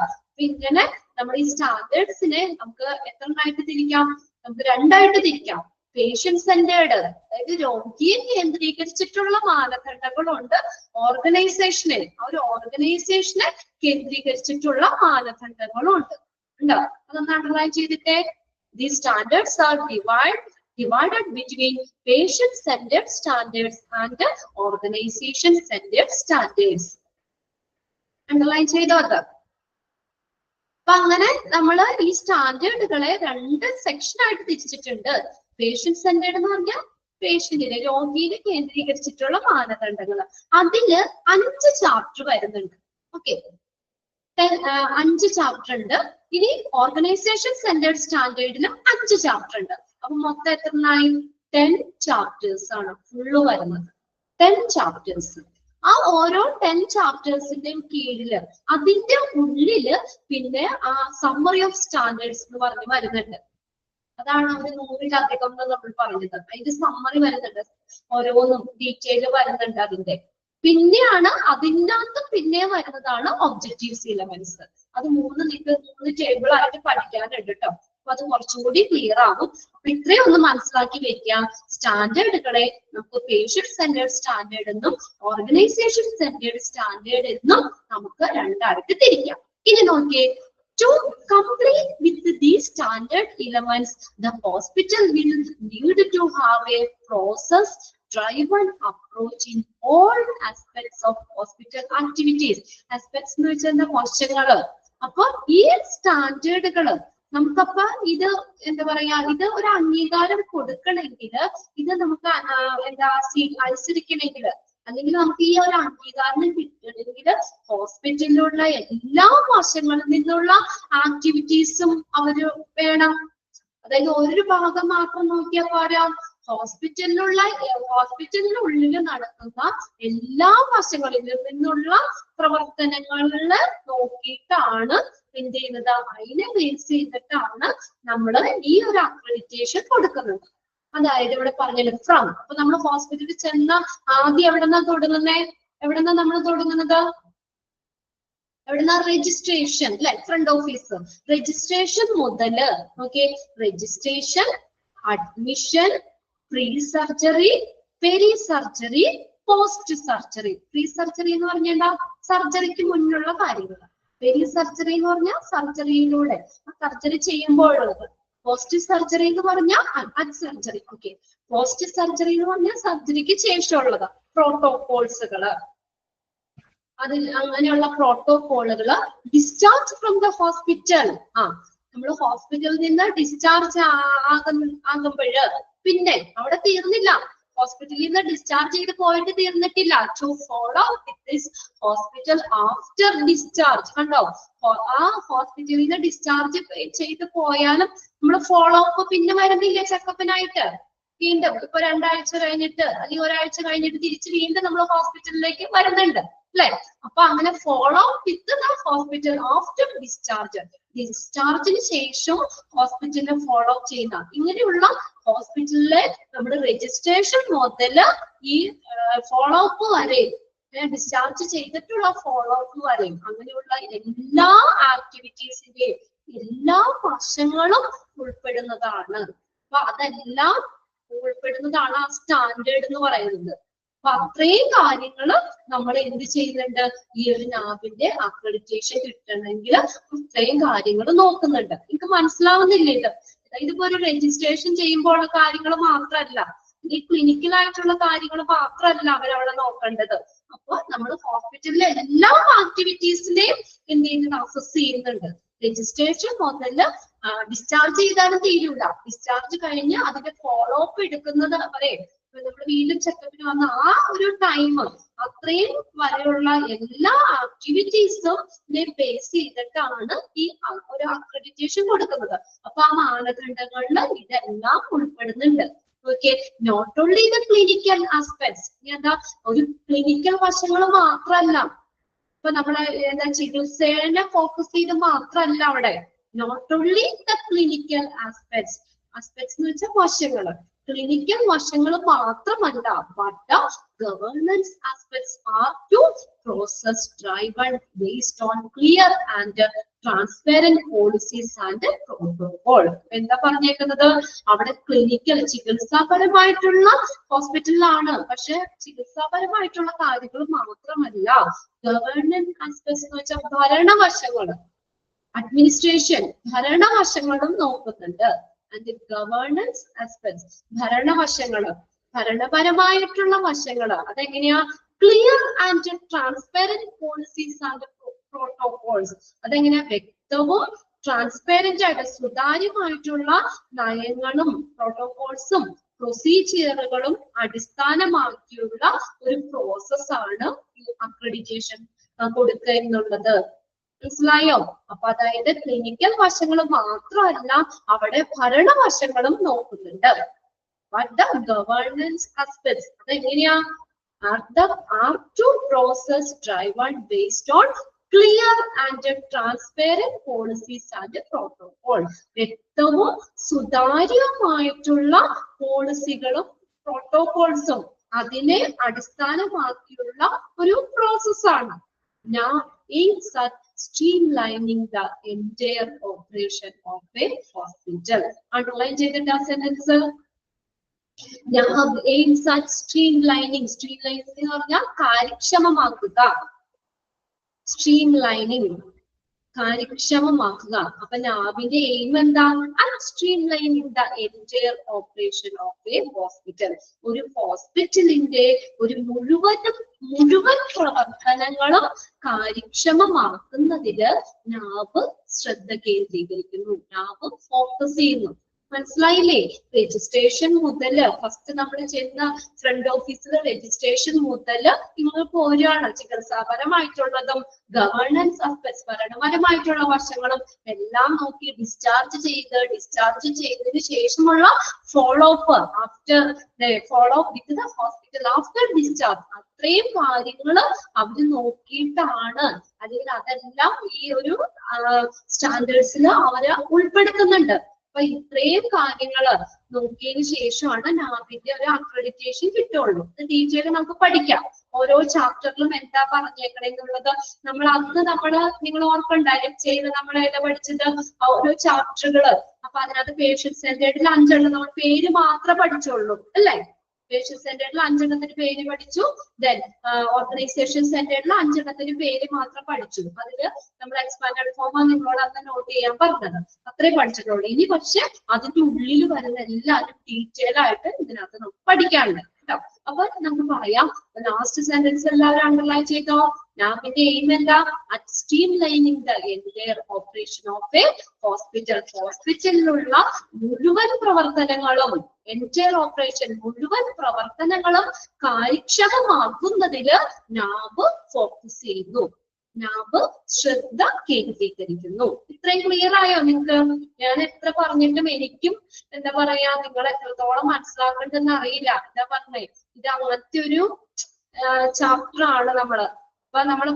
ഇങ്ങനെ നമ്മൾ ഈ സ്റ്റാൻഡേർഡ്സിനെ നമുക്ക് എത്രണ്ണായിട്ട് തിരിക്കാം? നമുക്ക് 2ആയിട്ട് തിരിക്കാം. പേഷ്യന്റ് സെന്റേർഡ്, അതായത് രോഗിയെ കേന്ദ്രീകരിച്ചിട്ടുള്ള മാനദണ്ഡങ്ങളുണ്ട്. ഓർഗനൈസേഷനെ, ആ ഒരു ഓർഗനൈസേഷനെ കേന്ദ്രീകരിച്ചിട്ടുള്ള മാനദണ്ഡങ്ങളുണ്ട്. ഉണ്ടോ, അതൊന്ന് അണ്ടർലൈൻ ചെയ്തിട്ടേ. The standards R divided between patient-centered standards and organization-centered standards. Underline ചെയ്തത്. അപ്പൊ അങ്ങനെ നമ്മൾ ഈ സ്റ്റാൻഡേർഡുകളെ 2 സെക്ഷൻ ആയിട്ട് തിരിച്ചിട്ടുണ്ട്. പേഷ്യന്റ് സെന്റേർഡ് എന്ന് പറഞ്ഞാൽ പേഷ്യന്റിനെ, രോഗിയെ കേന്ദ്രീകരിച്ചിട്ടുള്ള മാനദണ്ഡങ്ങൾ. അതില് 5 ചാപ്റ്റർ വരുന്നുണ്ട്. ഓക്കെ, 5 ചാപ്റ്റർ ഉണ്ട്. ഇനി ഓർഗനൈസേഷൻ സെന്റേർഡ് സ്റ്റാൻഡേർഡിലും 5 ചാപ്റ്റർ ഉണ്ട്. അപ്പൊ മൊത്തം എത്രണ്ണായി? 10 ചാപ്റ്റേഴ്സ് ആണ് ഫുള്ള് വരുന്നത്. 10 ചാപ്റ്റേഴ്സ്. ആ ഓരോ 10 ചാപ്റ്റേഴ്സിന്റെയും കീഴില്, അതിന്റെ ഉള്ളില് പിന്നെ ആ സമ്മറി ഓഫ് സ്റ്റാൻഡേർഡ്സ് എന്ന് പറഞ്ഞ് വരുന്നുണ്ട്. അതാണ് ഒരു 100-ലധികം എന്ന് നമ്മൾ പറഞ്ഞത്. അതിന്റെ സമ്മറി വരുന്നുണ്ട്, ഓരോന്നും ഡീറ്റെയിൽ വരുന്നുണ്ട് അതിന്റെ. പിന്നെയാണ് അതിനകത്ത് പിന്നെ വരുന്നതാണ് ഒബ്ജക്റ്റീവ്സ് എലമെന്റ്സ്. അത് 3 ടേബിൾ ആയിട്ട് പഠിക്കാനുണ്ട് കേട്ടോ. അപ്പൊ അത് കുറച്ചും കൂടി ക്ലിയർ ആകും. അപ്പൊ ഇത്രയും ഒന്ന് മനസ്സിലാക്കി വെക്കാം. സ്റ്റാൻഡേർഡുകളെ നമുക്ക് പേഷ്യന്റ് സെന്റേർഡ് സ്റ്റാൻഡേർഡ് എന്നും ഓർഗനൈസേഷൻ സെന്റേർഡ് സ്റ്റാൻഡേർഡ് എന്നും നമുക്ക് 2ആയിട്ട് തിരിക്കാം. ഇനി നോക്കിയേ, to complete with these standard elements, the hospital will need to have a process driven approach in all aspects of hospital activities. Aspects എന്ന് വെച്ചാൽ വശങ്ങള്. അപ്പൊ ഈ സ്റ്റാൻഡേർഡുകള് നമുക്കപ്പ ഇത് എന്താ പറയാ, ഇത് ഒരു അംഗീകാരം കൊടുക്കണമെങ്കിൽ, ഇത് നമുക്ക് അനുസരിക്കണമെങ്കിൽ, അല്ലെങ്കിൽ നമുക്ക് ഈ ഒരു അംഗീകാരം കിട്ടണമെങ്കിൽ ഹോസ്പിറ്റലിലുള്ള എല്ലാ വശങ്ങളിൽ നിന്നുള്ള ആക്ടിവിറ്റീസും അവര് വേണം. അതായത് ഒരു ഭാഗം മാത്രം നോക്കിയാൽ പോരാ, ഹോസ്പിറ്റലിനുള്ളിൽ നടക്കുന്ന എല്ലാ വശങ്ങളിൽ നിന്നുള്ള പ്രവർത്തനങ്ങളിൽ നോക്കിയിട്ടാണ് എന്ത് ചെയ്യുന്നത്, അതിനെ ബേസ് ചെയ്തിട്ടാണ് നമ്മൾ ഈ ഒരു അക്രഡിറ്റേഷൻ കൊടുക്കുന്നത്. അതായത് ഇവിടെ പറഞ്ഞത് ഫ്രം. അപ്പൊ നമ്മൾ ഹോസ്പിറ്റലിൽ ചെന്ന ആദ്യം എവിടെന്നാ തുടങ്ങുന്നേ? എവിടെന്നാ നമ്മൾ തുടങ്ങുന്നത്? എവിടെന്നാ? രജിസ്ട്രേഷൻ അല്ലെ, ഫ്രണ്ട് ഓഫീസ്. രജിസ്ട്രേഷൻ മുതല് okay, registration, admission, pre surgery, peri surgery, post surgery. Pre surgery എന്ന് പറഞ്ഞാൽ സർജറിക്ക് മുന്നുള്ള കാര്യങ്ങൾ. പെരി സർജറി എന്ന് പറഞ്ഞാൽ സർജറിയിലൂടെ, സർജറി ചെയ്യുമ്പോഴുള്ളത്. പോസ്റ്റ് സർജറി എന്ന് പറഞ്ഞാൽ അഡ് സർജറി. ഓക്കെ, പോസ്റ്റ് സർജറി എന്ന് പറഞ്ഞാൽ സർജറിക്ക് ശേഷമുള്ളത് പ്രോട്ടോകോൾസുകള്. അതിൽ അങ്ങനെയുള്ള പ്രോട്ടോകോളുകള്. Discharge from the hospital. നമ്മൾ ഹോസ്പിറ്റലിൽ നിന്ന് ഡിസ്ചാർജ് ആകുമ്പോഴ് പിന്നെ അവിടെ തീർന്നില്ല, ഹോസ്പിറ്റലിൽ നിന്ന് ഡിസ്ചാർജ് ചെയ്ത് പോയിട്ട് തീർന്നിട്ടില്ല. To follow with this hospital after discharge. കണ്ടോ, ആ ഹോസ്പിറ്റലിൽ നിന്ന് ഡിസ്ചാർജ് ചെയ്ത് പോയാലും നമ്മൾ ഫോളോ അപ്പ് പിന്നെ വരുന്നില്ല ചെക്കപ്പിനായിട്ട്. വീണ്ടും ഇപ്പൊ 2 ആഴ്ച കഴിഞ്ഞിട്ട് അല്ലെങ്കിൽ 1 ആഴ്ച കഴിഞ്ഞിട്ട് തിരിച്ച് വീണ്ടും നമ്മൾ ഹോസ്പിറ്റലിലേക്ക് വരുന്നുണ്ട് അല്ലെ. അപ്പൊ അങ്ങനെ follow with the hospital after discharge. ഡിസ്ചാർജിന് ശേഷം ഹോസ്പിറ്റലിനെ ഫോളോ ചെയ്യുന്ന ഇങ്ങനെയുള്ള ഹോസ്പിറ്റലിലെ നമ്മുടെ രജിസ്ട്രേഷൻ മുതല് ഈ ഫോളോ അപ്പ് വരെ, ഡിസ്ചാർജ് ചെയ്തിട്ടുള്ള ഫോളോ അപ്പ് വരെയും അങ്ങനെയുള്ള എല്ലാ ആക്ടിവിറ്റീസിന്റെയും എല്ലാ വശങ്ങളും ഉൾപ്പെടുന്നതാണ്. അപ്പൊ അതെല്ലാം ഉൾപ്പെടുന്നതാണ് ആ സ്റ്റാൻഡേർഡ് എന്ന് പറയുന്നത്. അപ്പൊ അത്രയും കാര്യങ്ങൾ നമ്മൾ എന്ത് ചെയ്യുന്നുണ്ട്, ഈ ഒരു നാബിന്റെ അക്രഡിറ്റേഷൻ കിട്ടണമെങ്കിൽ ഇത്രയും കാര്യങ്ങൾ നോക്കുന്നുണ്ട്. എനിക്ക് മനസ്സിലാവുന്നില്ല ഇത്. ഇതിപ്പോ ഒരു രജിസ്ട്രേഷൻ ചെയ്യുമ്പോൾ കാര്യങ്ങൾ മാത്രമല്ല, ഈ ക്ലിനിക്കൽ ആയിട്ടുള്ള കാര്യങ്ങൾ മാത്രമല്ല അവരവിടെ നോക്കേണ്ടത്. അപ്പൊ നമ്മൾ ഹോസ്പിറ്റലിലെ എല്ലാ ആക്ടിവിറ്റീസിനെയും എന്ത് ചെയ്യുന്നത്, അസസ് ചെയ്യുന്നുണ്ട്. രജിസ്ട്രേഷൻ മുതൽ ഡിസ്ചാർജ് ചെയ്താലും തീരൂല, ഡിസ്ചാർജ് കഴിഞ്ഞ് അതിന്റെ ഫോളോ അപ്പ് എടുക്കുന്നത് വരെ, നമ്മൾ വീണ്ടും ചെക്കപ്പിന് വന്ന ആ ഒരു ടൈം അത്രയും വരെയുള്ള എല്ലാ ആക്ടിവിറ്റീസും ബേസ് ചെയ്തിട്ടാണ് ഈ ഒരു അക്രഡിറ്റേഷൻ കൊടുക്കുന്നത്. അപ്പൊ ആ മാനദണ്ഡങ്ങളിൽ ഇതെല്ലാം ഉൾപ്പെടുന്നുണ്ട്. Okay, not only the clinical aspects, എന്താ ഒരു ക്ലിനിക്കൽ വശങ്ങൾ മാത്രമല്ല, ഇപ്പൊ നമ്മളെ എന്താ ചികിത്സേനെ ഫോക്കസ് ചെയ്ത് മാത്രമല്ല അവിടെ, not only the clinical aspects, aspects എന്ന് വെച്ചാൽ വശങ്ങള്, ക്ലിനിക്കൽ വശങ്ങൾ മാത്രമല്ല, but the governance aspects are to process driven based on clear and transparent policies and protocol. എന്താ പറഞ്ഞേക്കുന്നത്, അവിടെ ക്ലിനിക്കൽ ചികിത്സാപരമായിട്ടുള്ള ഹോസ്പിറ്റലിലാണ്, പക്ഷെ ചികിത്സാപരമായിട്ടുള്ള കാര്യങ്ങൾ മാത്രമല്ല, ഗവേണൻസ് ആസ്പെക്ട്സ് എന്ന് വെച്ചാൽ ഭരണവശങ്ങൾ, അഡ്മിനിസ്ട്രേഷൻ ഭരണവശങ്ങളും നോക്കുന്നുണ്ട്. ആൻഡ് ഗവേണൻസ് ആസ്പെക്ട്സ്, ഭരണവശങ്ങള്, ഭരണപരമായിട്ടുള്ള വശങ്ങള്, അതെങ്ങനെയാ, clear and transparent policies and protocols, അതെങ്ങനെയാ വ്യക്തവും ട്രാൻസ്പെറന്റ് ആയിട്ട് സുതാര്യമായിട്ടുള്ള നയങ്ങളും പ്രോട്ടോകോൾസും പ്രൊസീജിയറുകളും അടിസ്ഥാനമാക്കിയുള്ള ഒരു പ്രോസസ് ആണ് ഈ അക്രഡിറ്റേഷൻ കൊടുക്കുക എന്നുള്ളത്. മനസ്സിലായോ? അപ്പൊ അതായത് ക്ലിനിക്കൽ വശങ്ങൾ മാത്രമല്ല, അവിടെ ഭരണവശങ്ങളും നോക്കുന്നുണ്ട്. But the governance aspects, അതെങ്ങനെയാ, are to process driven based on clear and transparent policies and protocols. വ്യക്തവും സുതാര്യമായിട്ടുള്ള പോളിസികളും പ്രോട്ടോകോൾസും അതിനെ അടിസ്ഥാനമാക്കിയുള്ള ഒരു പ്രോസസ്സാണ്. Now, in such streamlining the entire operation of a hospital. Underline ചെയ്തിട്ട് ആ sentence. Now, in such streamlining, streamlining എന്ന് പറഞ്ഞാൽ കാര്യക്ഷമമാക്കുക, streamlining കാര്യക്ഷമമാക്കുക. അപ്പൊ നാവിന്റെ എയിം എന്താ, streamlining the entire operation of a hospital. ഒരു ഹോസ്പിറ്റലിന്റെ ഒരു മുഴുവൻ പ്രവർത്തനങ്ങളും കാര്യക്ഷമമാക്കുന്നതില് നാവ് ശ്രദ്ധ കേന്ദ്രീകരിക്കുന്നു, നാവ് ഫോക്കസ് ചെയ്യുന്നു. മനസ്സിലായില്ലേ? രജിസ്ട്രേഷൻ മുതല് ഫസ്റ്റ് നമ്മൾ ചെയ്യുന്ന ഫ്രണ്ട് ഓഫീസിൽ രജിസ്ട്രേഷൻ മുതല് നിങ്ങൾ പോരുകയാണ്. ചികിത്സാപരമായിട്ടുള്ളതും ഗവേണൻസ് ആസ്പെക്ട്സ് ഭരണപരമായിട്ടുള്ള വശങ്ങളും എല്ലാം നോക്കി ഡിസ്ചാർജ് ചെയ്തതിന് ശേഷമുള്ള follow up, after follow up with the hospital after discharge, അത്രയും കാര്യങ്ങൾ അവര് നോക്കിയിട്ടാണ്, അല്ലെങ്കിൽ അതെല്ലാം ഈ ഒരു സ്റ്റാൻഡേർഡ്സിൽ അവര് ഉൾപ്പെടുത്തുന്നുണ്ട്. അപ്പൊ ഇത്രയും കാര്യങ്ങള് നോക്കിയതിനു ശേഷമാണ് നാവിന്റെ ഒരു അക്രഡിറ്റേഷൻ കിട്ടുള്ളൂ. ഡീറ്റെയിൽ നമുക്ക് പഠിക്കാം. ഓരോ ചാപ്റ്ററിലും എന്താ പറഞ്ഞേക്കണെന്നുള്ളത് നമ്മൾ നിങ്ങൾ ഓർക്കണ്ടായാലും ചെയ്ത് നമ്മൾ ഏതാ പഠിച്ചത്, ഓരോ ചാപ്റ്ററുകള്. അപ്പൊ അതിനകത്ത് പേഷ്യന്റ് സെന്റേർഡിൽ 5 നമ്മൾ പേര് മാത്രമേ പഠിച്ചുള്ളൂ അല്ലേ? പേഷ്യന്റ് സെന്റേർഡിൽ 5 പേര് പഠിച്ചു. ദെൻ ഓർഗനൈസേഷൻ സെന്റേർഡിൽ 5 പേര് മാത്രം പഠിച്ചു. അതില് നമ്മൾ എക്സ്പാൻഡഡ് ഫോം നിങ്ങളോട് അന്ന് നോട്ട് ചെയ്യാൻ പറഞ്ഞത്, അത്രേ പഠിച്ചിട്ടുള്ളൂ. ഇനി പക്ഷെ അതിന്റെ ഉള്ളിൽ വരുന്ന എല്ലാവരും ഡീറ്റെയിൽ ആയിട്ട് ഇതിനകത്ത് നമുക്ക് പഠിക്കാനുണ്ട് കേട്ടോ. അപ്പൊ നമുക്ക് പറയാം, ലാസ്റ്റ് സെന്റൻസ് എല്ലാവരും അണ്ടർലൈൻ ചെയ്തോ. നാവിന്റെ എയിം എന്താ, streamlining the entire operation of a hospital. ഹോസ്പിറ്റലിലുള്ള മുഴുവൻ പ്രവർത്തനങ്ങളും, entire operation മുഴുവൻ പ്രവർത്തനങ്ങളും കാര്യക്ഷമമാക്കുന്നതില് നാവ് ഫോക്കസ് ചെയ്യുന്നു, നാവ് ശ്രദ്ധ കേന്ദ്രീകരിക്കുന്നു. ഇത്രയും ക്ലിയർ ആയോ നിങ്ങൾക്ക്? ഞാൻ എത്ര പറഞ്ഞിട്ടും എനിക്കും എന്താ പറയാ, നിങ്ങൾ എത്രത്തോളം മനസ്സിലാക്കണ്ടെന്ന് അറിയില്ല. എന്താ പറഞ്ഞേ, ഇത് അങ്ങനത്തെ ഒരു ചാപ്റ്റർ ആണ് നമ്മള്. അപ്പൊ നമ്മൾ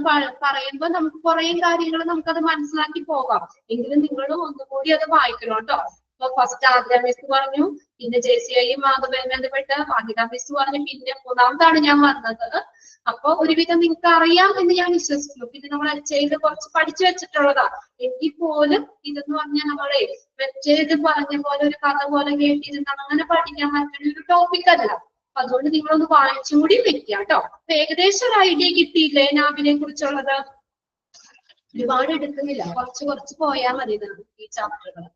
പറയുമ്പോ നമുക്ക് കുറെ കാര്യങ്ങൾ നമുക്കത് മനസ്സിലാക്കി പോകാം. എങ്കിലും നിങ്ങളും ഒന്നുകൂടി അത് വായിക്കണം കേട്ടോ. അപ്പൊ ഫസ്റ്റ് ആദ്യ മിസ് പറഞ്ഞു, പിന്നെ JCIയും അതുമായി ബന്ധപ്പെട്ട് ഭാഗ്യത മിസ് പറഞ്ഞു, പിന്നെ 3ാമതാണ് ഞാൻ വന്നത്. അപ്പൊ ഒരുവിധം നിങ്ങൾക്ക് അറിയാം എന്ന് ഞാൻ വിശ്വസിക്കുന്നു. പിന്നെ നമ്മൾ ചെയ്ത് കുറച്ച് പഠിച്ചു വെച്ചിട്ടുള്ളതാ. എങ്കിൽ പോലും ഇതെന്ന് പറഞ്ഞാൽ നമ്മളെ വെച്ചത് പറഞ്ഞ പോലെ ഒരു കഥ പോലെ കേട്ടിരുന്ന അങ്ങനെ പഠിക്കാൻ പറ്റുന്ന ഒരു ടോപ്പിക് അല്ല. അതുകൊണ്ട് നിങ്ങളൊന്ന് വായിച്ചുകൂടി വെക്കുക കേട്ടോ. അപ്പൊ ഏകദേശം ഒരു ഐഡിയ കിട്ടിയില്ലേ നാവിനെ കുറിച്ചുള്ളത്? ഒരുപാട് എടുക്കുന്നില്ല, കുറച്ച് പോയാൽ മതി ഈ ചാപ്റ്ററുകൾ.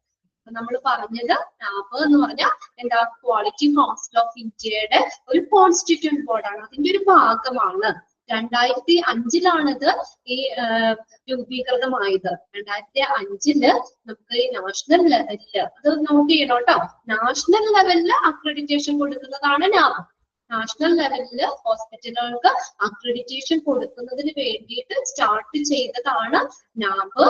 നമ്മൾ പറഞ്ഞത് നാബ് എന്ന് പറഞ്ഞാൽ എന്താ, ക്വാളിറ്റി കൗൺസിൽ ഓഫ് ഇന്ത്യയുടെ ഒരു കോൺസ്റ്റിറ്റ്യൂന്റ് ബോർഡാണ്, അതിന്റെ ഒരു ഭാഗമാണ്. 2005 ഈ രൂപീകൃതമായത്. 2005 നമുക്ക് ഈ നാഷണൽ ലെവലില് അത് നോട്ട് ചെയ്യണം കേട്ടോ. നാഷണൽ ലെവലില് അക്രഡിറ്റേഷൻ കൊടുക്കുന്നതാണ് നാബ്. നാഷണൽ ലെവലില് ഹോസ്പിറ്റലുകൾക്ക് അക്രഡിറ്റേഷൻ കൊടുക്കുന്നതിന് വേണ്ടിയിട്ട് സ്റ്റാർട്ട് ചെയ്തതാണ് നാബ്.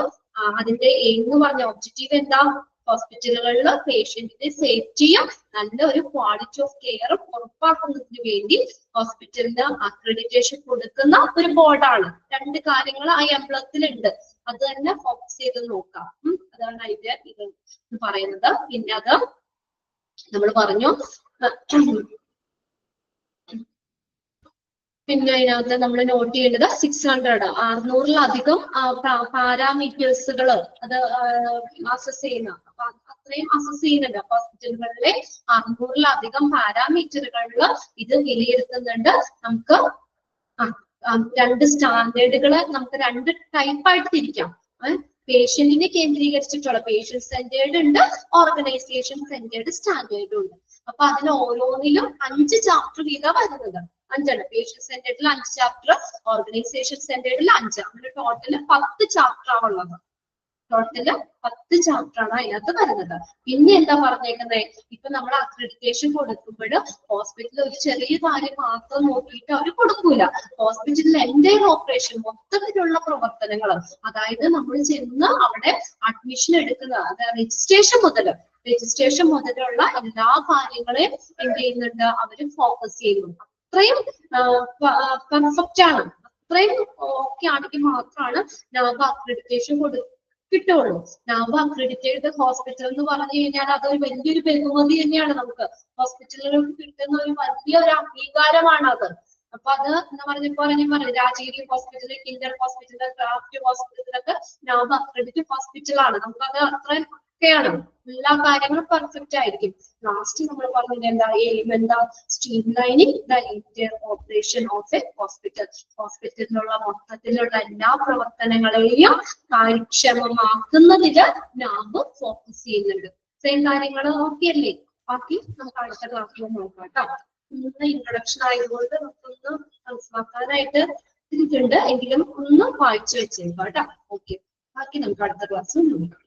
അതിന്റെ എന്ന് പറഞ്ഞ ഒബ്ജക്റ്റീവ് എന്താ, ഹോസ്പിറ്റലുകളിൽ പേഷ്യന്റിന്റെ സേഫ്റ്റിയും നല്ല ഒരു ക്വാളിറ്റി ഓഫ് കെയറും ഉറപ്പാക്കുന്നതിന് വേണ്ടി ഹോസ്പിറ്റലിന് അക്രഡിറ്റേഷൻ കൊടുക്കുന്ന ഒരു ബോർഡാണ്. 2 കാര്യങ്ങൾ ആ എംബ്ലത്തിലുണ്ട്, അത് തന്നെ ഫോക്കസ് ചെയ്ത് നോക്കാം. അതാണ് അതിന്റെ ഇത് പറയുന്നത്. പിന്നെ അത് നമ്മൾ പറഞ്ഞു. പിന്നെ അതിനകത്ത് നമ്മൾ നോട്ട് ചെയ്യേണ്ടത് 600-600-ലധികം പാരാമീറ്റേഴ്സുകൾ അത് അസസ് ചെയ്യുന്ന, അപ്പൊ അത്രയും അസസ് ചെയ്യുന്നുണ്ട്. ഹോസ്പിറ്റലുകളിലെ 600-ലധികം പാരാമീറ്ററുകളിൽ ഇത് വിലയിരുത്തുന്നുണ്ട്. നമുക്ക് 2 സ്റ്റാൻഡേർഡുകള് നമുക്ക് 2 ടൈപ്പായിട്ട് തിരിക്കാം. പേഷ്യന്റിനെ കേന്ദ്രീകരിച്ചിട്ടുള്ള പേഷ്യന്റ് സെന്റേർഡ് ഉണ്ട്, ഓർഗനൈസേഷൻ സെന്റേർഡ് സ്റ്റാൻഡേർഡും ഉണ്ട്. അപ്പൊ അതിൽ ഓരോന്നിലും 5 ചാപ്റ്റർ വീതം വരുന്നത്. 5 പേഷ്യന്റ് സെന്റേർഡിൽ 5 ചാപ്റ്റർ, ഓർഗനൈസേഷൻ സെന്റേർഡിൽ 5, അങ്ങനെ ടോട്ടല് 10 ചാപ്റ്റർ ആണുള്ളത്. ടോട്ടല് 10 ചാപ്റ്റർ ആണ് അതിനകത്ത് വരുന്നത്. പിന്നെ എന്താ പറഞ്ഞേക്കുന്നത്, ഇപ്പൊ നമ്മൾ അക്രഡിറ്റേഷൻ കൊടുക്കുമ്പോൾ ഹോസ്പിറ്റലിൽ ഒരു ചെറിയ കാര്യം മാത്രം നോക്കിയിട്ട് അവർ കൊടുക്കൂല. ഹോസ്പിറ്റലിൽ എൻ്റയർ ഓപ്പറേഷൻ മൊത്തത്തിലുള്ള പ്രവർത്തനങ്ങൾ, അതായത് നമ്മൾ ചെന്ന് അവിടെ അഡ്മിഷൻ എടുക്കുന്ന, അതായത് രജിസ്ട്രേഷൻ മുതലുള്ള എല്ലാ കാര്യങ്ങളെയും എന്ത് ചെയ്യുന്നുണ്ട്, അവര് ഫോക്കസ് ചെയ്യുന്നുണ്ട്. അത്രയും പെർഫെക്റ്റ് ആണ്, അത്രയും ഓക്കെ ആണെങ്കിൽ മാത്രമാണ് നാബ് അക്രഡിറ്റേഷൻ കിട്ടുള്ളൂ. നാബ് അക്രഡിറ്റേഡ് ഹോസ്പിറ്റൽ എന്ന് പറഞ്ഞു കഴിഞ്ഞാൽ അതൊരു വലിയൊരു ബഹുമതി തന്നെയാണ്. നമുക്ക് ഹോസ്പിറ്റലുകൾക്ക് കിട്ടുന്ന ഒരു വലിയൊരു അംഗീകാരമാണ് അത്. അപ്പൊ അത് എന്ന് പറഞ്ഞു Rajagiri hospital, Kinder hospital, Craft ഹോസ്പിറ്റലൊക്കെ നാബ് അക്രഡിറ്റഡ് ഹോസ്പിറ്റലാണ്. നമുക്കത് അത്രയും ഒക്കെയാണ്, എല്ലാ കാര്യങ്ങളും പെർഫെക്റ്റ് ആയിരിക്കും. ലാസ്റ്റ് നമ്മൾ പറഞ്ഞത് എന്താ, എയിം എന്താ, streamlining the inter operation of a hospital. ഹോസ്പിറ്റലിലുള്ള മൊത്തത്തിലുള്ള എല്ലാ പ്രവർത്തനങ്ങളെയും കാര്യക്ഷമമാക്കുന്നതില് നാബ് ഫോക്കസ് ചെയ്യുന്നുണ്ട്. സെയിം കാര്യങ്ങൾ ഓക്കെ അല്ലേ? ബാക്കി നമുക്ക് അടുത്ത ക്ലാസ്സിൽ നോക്കാം കേട്ടോ. ഇന്ന് ഇൻട്രൊഡക്ഷൻ ആയതുകൊണ്ട് നമുക്കൊന്ന് മനസ്സിലാക്കാനായിട്ട് ഇരിക്കുന്നുണ്ട്, എങ്കിലും ഒന്ന് വായിച്ചു വെച്ചേക്കാം കേട്ടോ. ഓക്കെ, ബാക്കി നമുക്ക് അടുത്ത ക്ലാസ്സിൽ നോക്കാം.